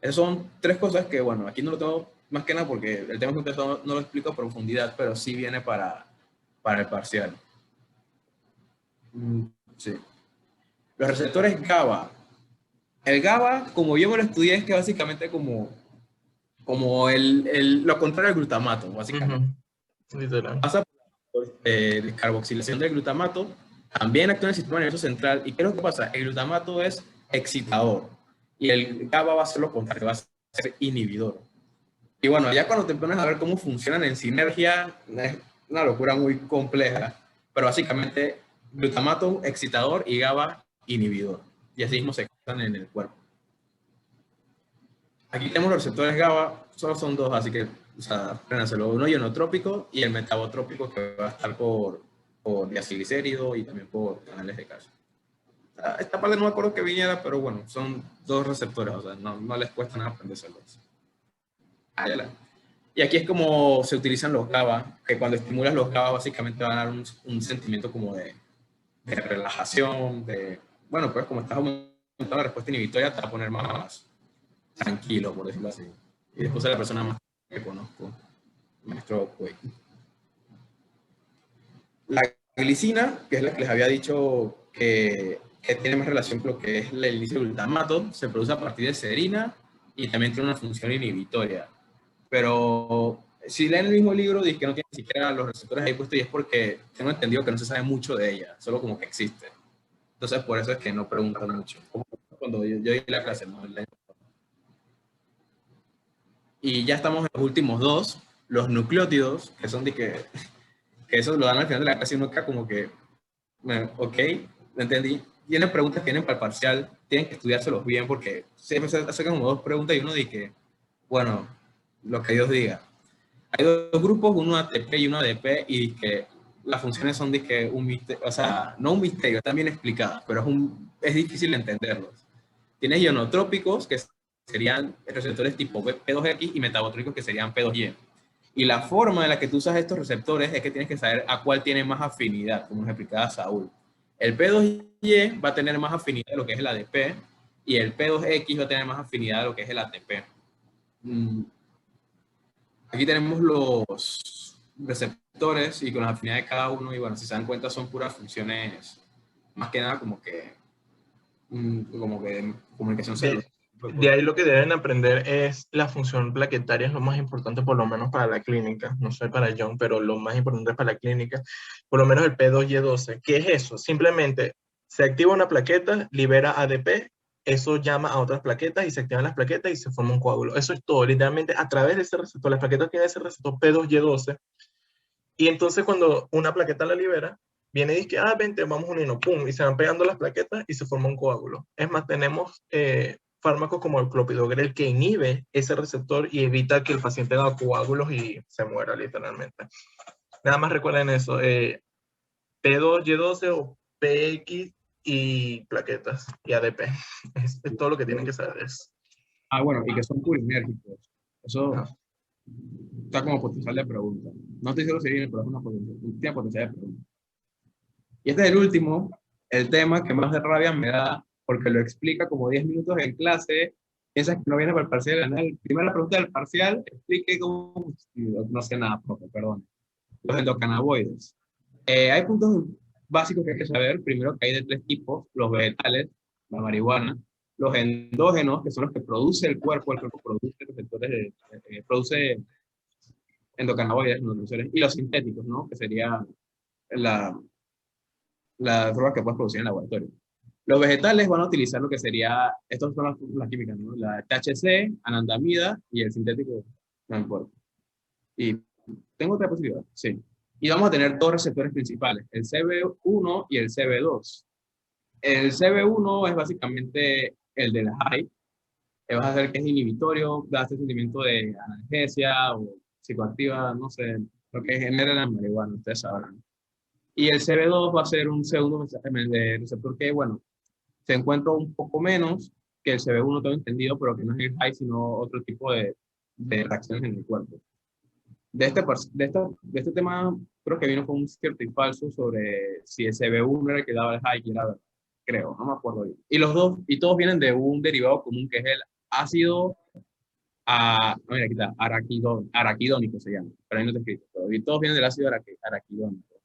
Esas son tres cosas que, bueno, aquí no lo tengo más que nada porque el tema que no lo explico a profundidad, pero sí viene para el parcial. Sí. Los receptores GABA. El GABA, como yo me lo estudié, es que básicamente como lo contrario al glutamato, básicamente. Literal. Pasa por descarboxilación del glutamato, también actúa en el sistema nervioso central. ¿Y qué es lo que pasa? El glutamato es excitador y el GABA va a ser lo contrario, va a ser inhibidor. Y bueno, ya cuando te pones a ver cómo funcionan en sinergia, es una locura muy compleja, pero básicamente glutamato excitador y GABA inhibidor, y así mismo se expresan en el cuerpo. Aquí tenemos los receptores GABA, solo son dos, así que, o sea, apréndanselo, uno ionotrópico y el metabotrópico, que va a estar por diacilglicérido y también por canales de calcio. Esta parte no me acuerdo que viniera, pero bueno, son dos receptores, o sea, no les cuesta nada aprendérselos. Y aquí es como se utilizan los GABA, que cuando estimulas los GABA básicamente van a dar un sentimiento como de relajación, bueno, pues como estás aumentando la respuesta inhibitoria, te va a poner más tranquilo, por decirlo así. Y después es la persona más que conozco, maestro Cuey. La glicina, que es la que les había dicho que tiene más relación con lo que es el inicio del glutamato, se produce a partir de serina y también tiene una función inhibitoria. Pero si leen el mismo libro, dice que no tiene ni siquiera los receptores ahí puestos, y es porque tengo entendido que no se sabe mucho de ella, solo como que existe. Entonces, por eso es que no preguntan mucho. Como cuando yo di la clase, ¿no? Y ya estamos en los últimos dos, los nucleótidos, que son de que eso lo dan al final de la clase y uno queda como que, bueno, ok, lo entendí. Tienen preguntas que vienen para el parcial, tienen que estudiárselos bien porque siempre se hacen como dos preguntas y uno dice, bueno, lo que Dios diga. Hay dos grupos, uno ATP y uno ADP, y que las funciones son un misterio, o sea, no un misterio, están bien explicadas, pero es difícil entenderlos. Tienes ionotrópicos, que serían receptores tipo P2X, y metabotrópicos, que serían P2Y. Y la forma en la que tú usas estos receptores es que tienes que saber a cuál tiene más afinidad, como nos explicaba Saúl. El P2Y va a tener más afinidad de lo que es el ADP, y el P2X va a tener más afinidad de lo que es el ATP. Aquí tenemos los receptores y con la afinidad de cada uno, y bueno, si se dan cuenta son puras funciones, más que nada como que de comunicación celular. De ahí lo que deben aprender es la función plaquetaria, es lo más importante por lo menos para la clínica, no sé para John, pero lo más importante para la clínica, por lo menos el P2Y12. ¿Qué es eso? Simplemente se activa una plaqueta, libera ADP, eso llama a otras plaquetas y se activan las plaquetas y se forma un coágulo. Eso es todo, literalmente a través de ese receptor. Las plaquetas tienen ese receptor P2Y12 y entonces cuando una plaqueta la libera, viene y dice, vente, vamos uniendo, pum, y se van pegando las plaquetas y se forma un coágulo. Es más, tenemos fármacos como el clopidogrel que inhibe ese receptor y evita que el paciente haga coágulos y se muera literalmente. Nada más recuerden eso. P2, Y12 o PX y plaquetas y ADP. Es todo lo que tienen que saber de eso. Bueno, y que son purinérgicos. Eso Ah. está como potencial de pregunta. No estoy seguro si viene, pero es una tiene potencial de pregunta. Y este es el último, el tema que más de rabia me da, porque lo explica como 10 minutos en clase. Piensas que no viene para el parcial. Primera pregunta del parcial, explique cómo. No sé nada, profe, perdón. Los endocannabinoides. Hay puntos básicos que hay que saber. Primero, que hay de 3 tipos: los vegetales, la marihuana, los endógenos, que son los que produce el cuerpo produce receptores produce endocannabinoides, neurotransmisores, y los sintéticos, ¿no? Que sería las drogas que puedes producir en el laboratorio. Los vegetales van a utilizar lo que sería, estos son las químicas, ¿no? La THC, anandamida y el sintético, no importa. Y tengo otra posibilidad, sí. Y vamos a tener 2 receptores principales, el CB1 y el CB2. El CB1 es básicamente el de la high, que vas a hacer que es inhibitorio, da este sentimiento de analgesia o psicoactiva, no sé, lo que genera la marihuana, ustedes sabrán. Y el CB2 va a ser un segundo receptor que, bueno, se encuentra un poco menos que el CB1, tengo entendido, pero que no es el high, sino otro tipo de reacciones en el cuerpo. De este tema, creo que vino con un cierto y falso sobre si el CB1 era el que daba el high, y era, creo, no me acuerdo bien. Y todos vienen de un derivado común que es el ácido, mira, aquí está, araquidónico se llama, pero ahí no está escrito. Y todos vienen del ácido araquidónico.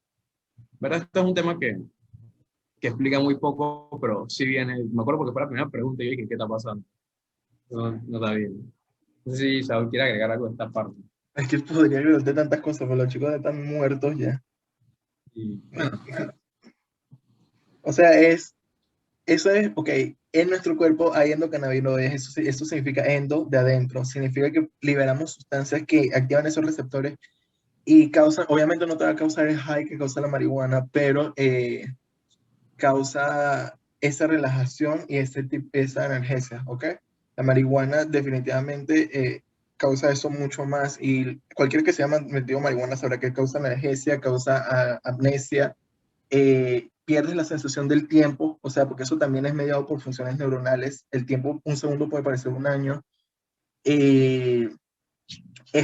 ¿Verdad? Esto es un tema que explica muy poco, pero sí viene, me acuerdo porque fue la primera pregunta y yo dije, ¿qué está pasando? No está bien. No sé si Saúl quiere agregar algo a esta parte. Es que podría agregarte tantas cosas, pero los chicos están muertos ya. Y, bueno, O sea, eso es, ok, en nuestro cuerpo hay endocannabinoides, eso significa endo, de adentro, significa que liberamos sustancias que activan esos receptores y causan, obviamente no te va a causar el high que causa la marihuana, pero causa esa relajación y esa analgesia, ¿ok? La marihuana definitivamente causa eso mucho más y cualquiera que se haya metido marihuana sabrá que causa analgesia, causa amnesia, pierdes la sensación del tiempo, o sea, porque eso también es mediado por funciones neuronales, el tiempo, un segundo puede parecer un año. Es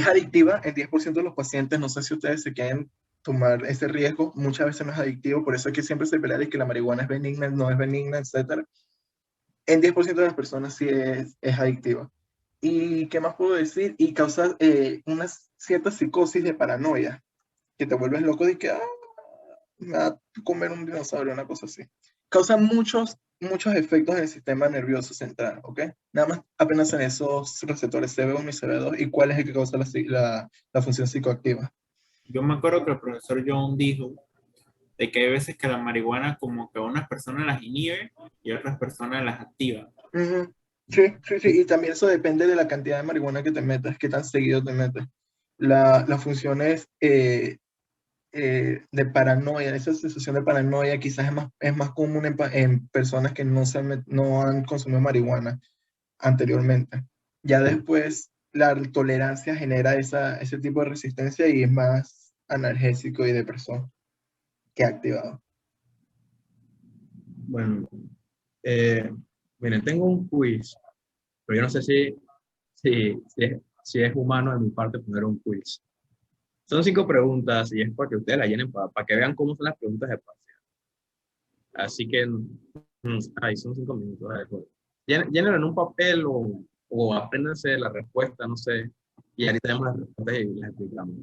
adictiva en 10% de los pacientes, no sé si ustedes se quieren tomar ese riesgo, muchas veces no es adictivo, por eso es que siempre se pelea de que la marihuana es benigna, no es benigna, etc. En 10% de las personas sí es adictiva. ¿Y qué más puedo decir? Y causa una cierta psicosis de paranoia, que te vuelves loco de que me va a comer un dinosaurio, una cosa así. Causa muchos efectos en el sistema nervioso central, ¿ok? Nada más apenas en esos receptores CB1 y CB2, y cuál es el que causa la función psicoactiva. Yo me acuerdo que el profesor John dijo de que hay veces que la marihuana como que unas personas las inhibe y otras personas las activa. Sí, y también eso depende de la cantidad de marihuana que te metas, qué tan seguido te metes. La función es de paranoia, esa sensación de paranoia quizás es más común en personas que no han consumido marihuana anteriormente. Ya después la tolerancia genera ese tipo de resistencia y es más analgésico y depresor que activado. bueno, miren, tengo un quiz, pero yo no sé si es humano de mi parte poner un quiz. Son 5 preguntas y es para que ustedes la llenen para que vean cómo son las preguntas de parcial. Así que, ahí son 5 minutos. Llénenlo en un papel o apréndanse la respuesta, no sé, y ahorita tenemos las respuestas y las explicamos.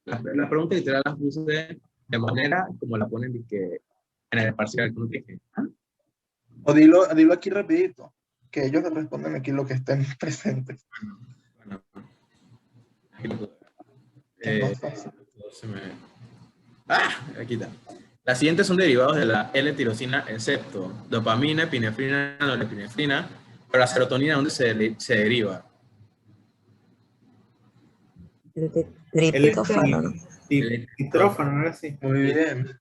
La pregunta literal las puse de manera como la ponen en el parcial. Como que dije, O dilo aquí rapidito, que ellos le responden aquí lo que estén presentes. Bueno, aquí lo puedo Es ver. más fácil. Aquí está. Las siguientes son derivados de la L-tirosina, excepto dopamina, epinefrina, norepinefrina, pero la serotonina, ¿dónde se deriva? Triptófano, ¿no? Nitrófano, ¿no? Así. Muy bien.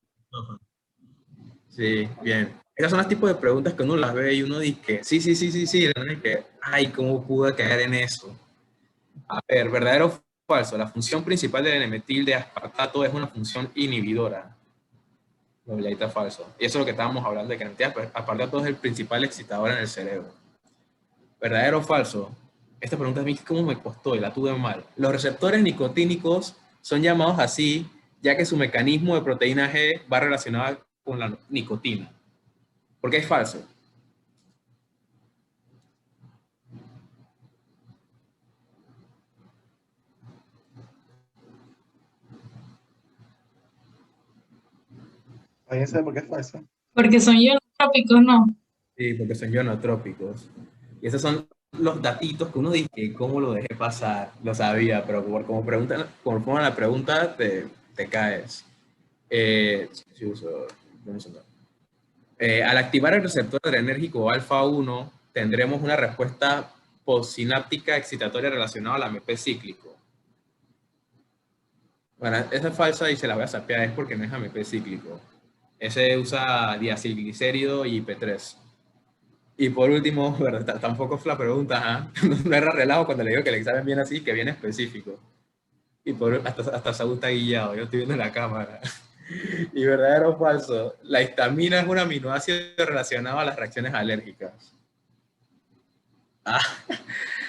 Sí, bien. Esas son los tipos de preguntas que uno las ve y uno dice, sí, que, ay, ¿cómo pude caer en eso? A ver, ¿verdadero o falso? La función principal del N-metil de aspartato es una función inhibidora. Ya está falso. Y eso es lo que estábamos hablando de que la nicotina, pues, aparte de todo, es el principal excitador en el cerebro. ¿Verdadero o falso? Esta pregunta a mí cómo me costó y la tuve mal. Los receptores nicotínicos son llamados así ya que su mecanismo de proteína G va relacionado con la nicotina. ¿Por qué es falso? ¿Alguien sabe por qué es falso? Porque son ionotrópicos, ¿no? Sí, porque son ionotrópicos. Y esos son los datitos que uno dice, ¿cómo lo dejé pasar? Lo sabía, pero como forman la pregunta, te caes. Al activar el receptor adrenérgico alfa-1, tendremos una respuesta postsináptica excitatoria relacionada al AMP cíclico. Bueno, esa es falsa y se la voy a sapear, es porque no es AMP cíclico. Ese usa diacilglicérido y IP3. Y por último, ¿verdad? Tampoco fue la pregunta, no era relajo cuando le digo que el examen viene así, que viene específico. Y hasta Saúl está guillado, yo estoy viendo en la cámara. Y verdadero o falso, la histamina es un aminoácido relacionado a las reacciones alérgicas.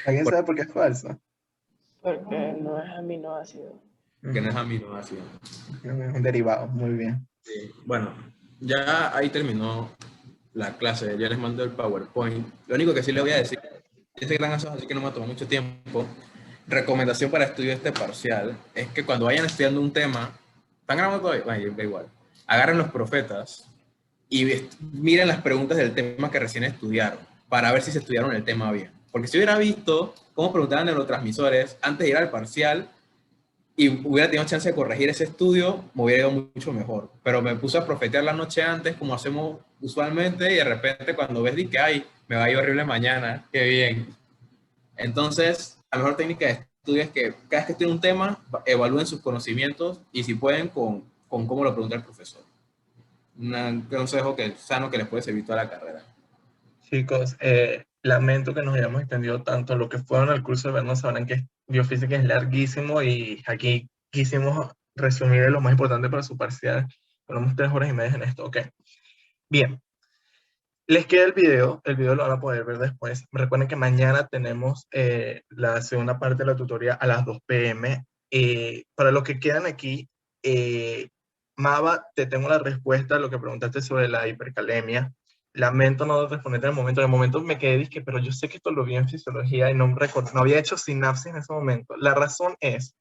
¿Alguien sabe por qué es falso? Porque no es aminoácido. Que no es aminoácido. Es un derivado, muy bien. Sí. Bueno, ya ahí terminó la clase, ya les mando el PowerPoint. Lo único que sí le voy a decir, este gran asunto, así que no me tomó mucho tiempo, recomendación para estudio de este parcial, es que cuando vayan estudiando un tema, ¿están grabando todavía? Bueno, da igual. Agarren los profetas y miren las preguntas del tema que recién estudiaron, para ver si se estudiaron el tema bien. Porque si hubiera visto cómo preguntaban neurotransmisores antes de ir al parcial, y hubiera tenido chance de corregir ese estudio, me hubiera ido mucho mejor. Pero me puse a profetear la noche antes, como hacemos usualmente, y de repente cuando ves, que ay, me va a ir horrible mañana, qué bien. Entonces, la mejor técnica de estudio es que cada vez que estudien un tema, evalúen sus conocimientos y si pueden, con cómo lo pregunta el profesor. Un consejo sano que les puede servir toda la carrera. Chicos, lamento que nos hayamos extendido tanto. Lo que fueron al curso de vernos sabrán que biofísica es larguísimo y aquí quisimos resumir lo más importante para su parcial. Ponemos 3 horas y media en esto, ok. Bien, les queda el video lo van a poder ver después. Recuerden que mañana tenemos la segunda parte de la tutoría a las 2 p.m. Para los que quedan aquí, Mava, te tengo la respuesta a lo que preguntaste sobre la hipercalemia. Lamento no responderte en el momento. En el momento me quedé, dije, pero yo sé que esto lo vi en fisiología y no había hecho sinapsis en ese momento. La razón es,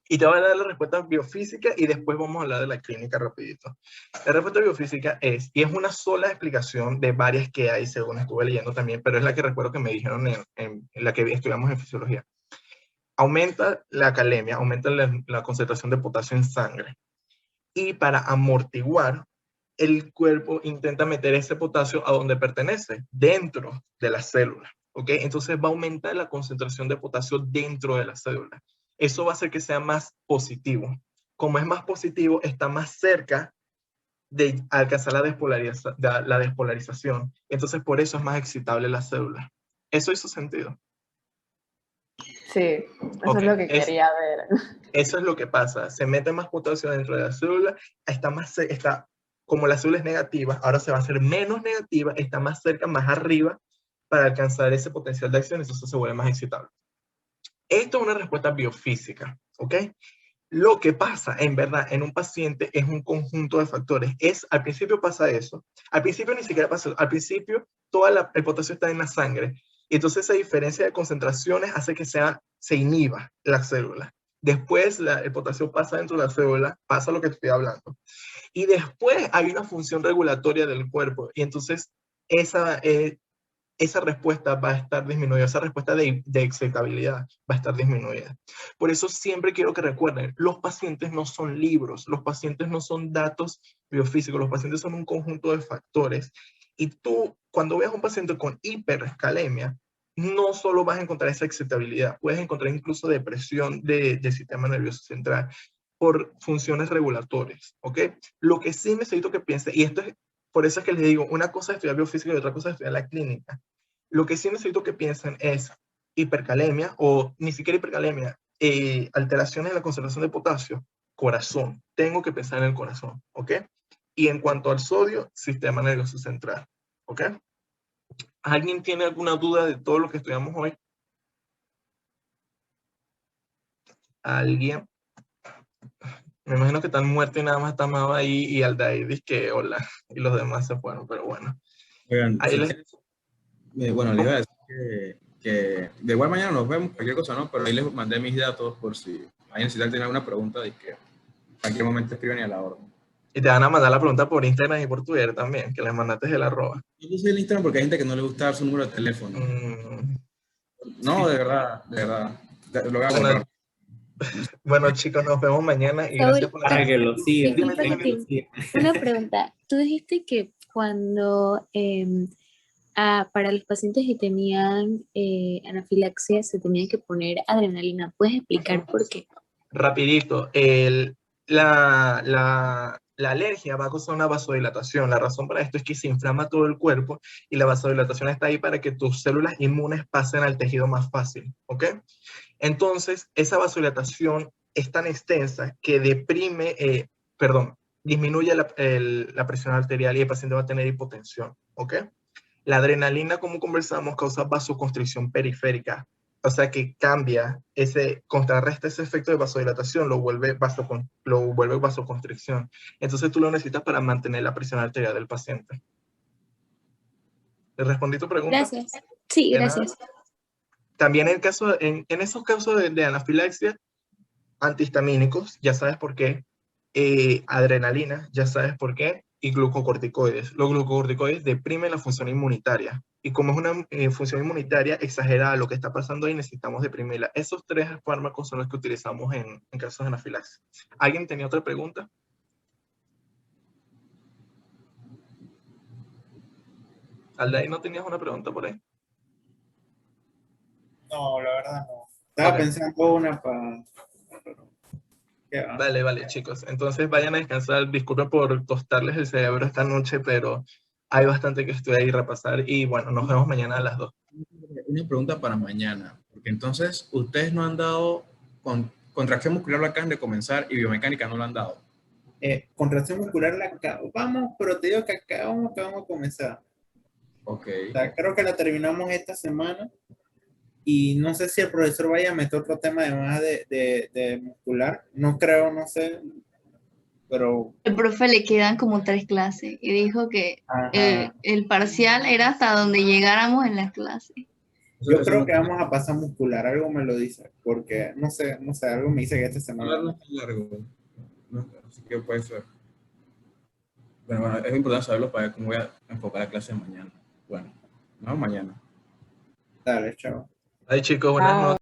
y te voy a dar la respuesta biofísica y después vamos a hablar de la clínica rapidito. La respuesta biofísica es, y es una sola explicación de varias que hay, según estuve leyendo también, pero es la que recuerdo que me dijeron en la que estudiamos en fisiología. Aumenta la calemia, aumenta la concentración de potasio en sangre. Y para amortiguar, el cuerpo intenta meter ese potasio a donde pertenece, dentro de la célula. ¿Ok? Entonces va a aumentar la concentración de potasio dentro de la célula. Eso va a hacer que sea más positivo. Como es más positivo, está más cerca de alcanzar la despolarización. Entonces, por eso es más excitable la célula. ¿Eso hizo sentido? Sí, eso es lo que quería ver. Eso es lo que pasa. Se mete más potasio dentro de la célula, como la célula es negativa, ahora se va a hacer menos negativa, está más cerca, más arriba, para alcanzar ese potencial de acción, y eso se vuelve más excitable. Esto es una respuesta biofísica, ¿ok? Lo que pasa, en verdad, en un paciente es un conjunto de factores. Al principio pasa eso. Al principio ni siquiera pasa eso. Al principio, el potasio está en la sangre. Y entonces esa diferencia de concentraciones hace que se inhiba la célula. Después, el potasio pasa dentro de la célula, pasa lo que estoy hablando. Y después hay una función regulatoria del cuerpo. Y entonces esa respuesta va a estar disminuida, esa respuesta de excitabilidad va a estar disminuida. Por eso siempre quiero que recuerden, los pacientes no son libros, los pacientes no son datos biofísicos, los pacientes son un conjunto de factores. Y tú, cuando veas a un paciente con hipercalemia, no solo vas a encontrar esa excitabilidad, puedes encontrar incluso depresión del sistema nervioso central por funciones regulatorias, ¿ok? Lo que sí necesito que piensen, y por eso es que les digo, una cosa es estudiar biofísica y otra cosa es estudiar la clínica. Lo que sí necesito que piensen es hipercalemia, o ni siquiera hipercalemia, alteraciones en la concentración de potasio, corazón. Tengo que pensar en el corazón, ¿ok? Y en cuanto al sodio, sistema nervioso central. ¿Ok? ¿Alguien tiene alguna duda de todo lo que estudiamos hoy? ¿Alguien? Me imagino que están muertos y nada más está Mao ahí y Aldair dice que hola. Y los demás se fueron, pero bueno. Oigan, Ahí si les- quieren, bueno, les iba a decir que de igual mañana nos vemos, cualquier cosa, ¿no? Pero ahí les mandé mis datos por si alguien necesita tener alguna pregunta y que en cualquier momento escriban y a la orden. Y te van a mandar la pregunta por Instagram y por Twitter también, que les mandaste el arroba. Yo puse el Instagram porque hay gente que no le gusta dar su número de teléfono. Mm, No, de verdad, de verdad. Lo voy a Bueno, comprar. bueno, chicos, nos vemos mañana y gracias por Para que lo sigan. Dime, para que dime. lo sigan. Una pregunta. Tú dijiste que cuando para los pacientes que tenían anafilaxia se tenía que poner adrenalina. ¿Puedes explicar por qué? Rapidito, la alergia va a causar una vasodilatación. La razón para esto es que se inflama todo el cuerpo y la vasodilatación está ahí para que tus células inmunes pasen al tejido más fácil, ¿ok? Entonces, esa vasodilatación es tan extensa que disminuye la presión arterial y el paciente va a tener hipotensión, ¿ok? La adrenalina, como conversamos, causa vasoconstricción periférica. O sea que contrarresta ese efecto de vasodilatación, lo vuelve vasoconstricción. Entonces tú lo necesitas para mantener la presión arterial del paciente. ¿Le respondí tu pregunta? Gracias. Sí, De nada. gracias. También en esos casos de anafilaxia, antihistamínicos, ya sabes por qué, adrenalina, ya sabes por qué, y glucocorticoides. Los glucocorticoides deprimen la función inmunitaria, y como es una función inmunitaria exagerada lo que está pasando ahí, necesitamos deprimirla. Esos 3 fármacos son los que utilizamos en casos de anafilaxia. ¿Alguien tenía otra pregunta? Aldair, ¿no tenías una pregunta por ahí? No, la verdad no. Estaba Ok. pensando una para... Vale, chicos. Entonces vayan a descansar. Disculpen por tostarles el cerebro esta noche, pero hay bastante que estudiar y repasar. Y bueno, nos vemos mañana a las 2. Una pregunta para mañana, porque entonces ustedes no han dado contracción muscular, lo acaban de comenzar y biomecánica no lo han dado. Contracción muscular la acabamos, pero te digo que acabamos de comenzar. Ok. O sea, creo que la terminamos esta semana y no sé si el profesor vaya a meter otro tema además de muscular. No creo, no sé, pero El profe le quedan como 3 clases y dijo que ajá. el parcial era hasta donde llegáramos en las clases. Yo Eso creo no- que vamos a pasar muscular, algo me lo dice, porque no sé, algo me dice que esta semana. no es tan largo. No, así que puede ser. Bueno, es importante saberlo para ver cómo voy a enfocar la clase de mañana. Bueno, no mañana. Dale, chao. Ay, chicos, buenas Chao. noches.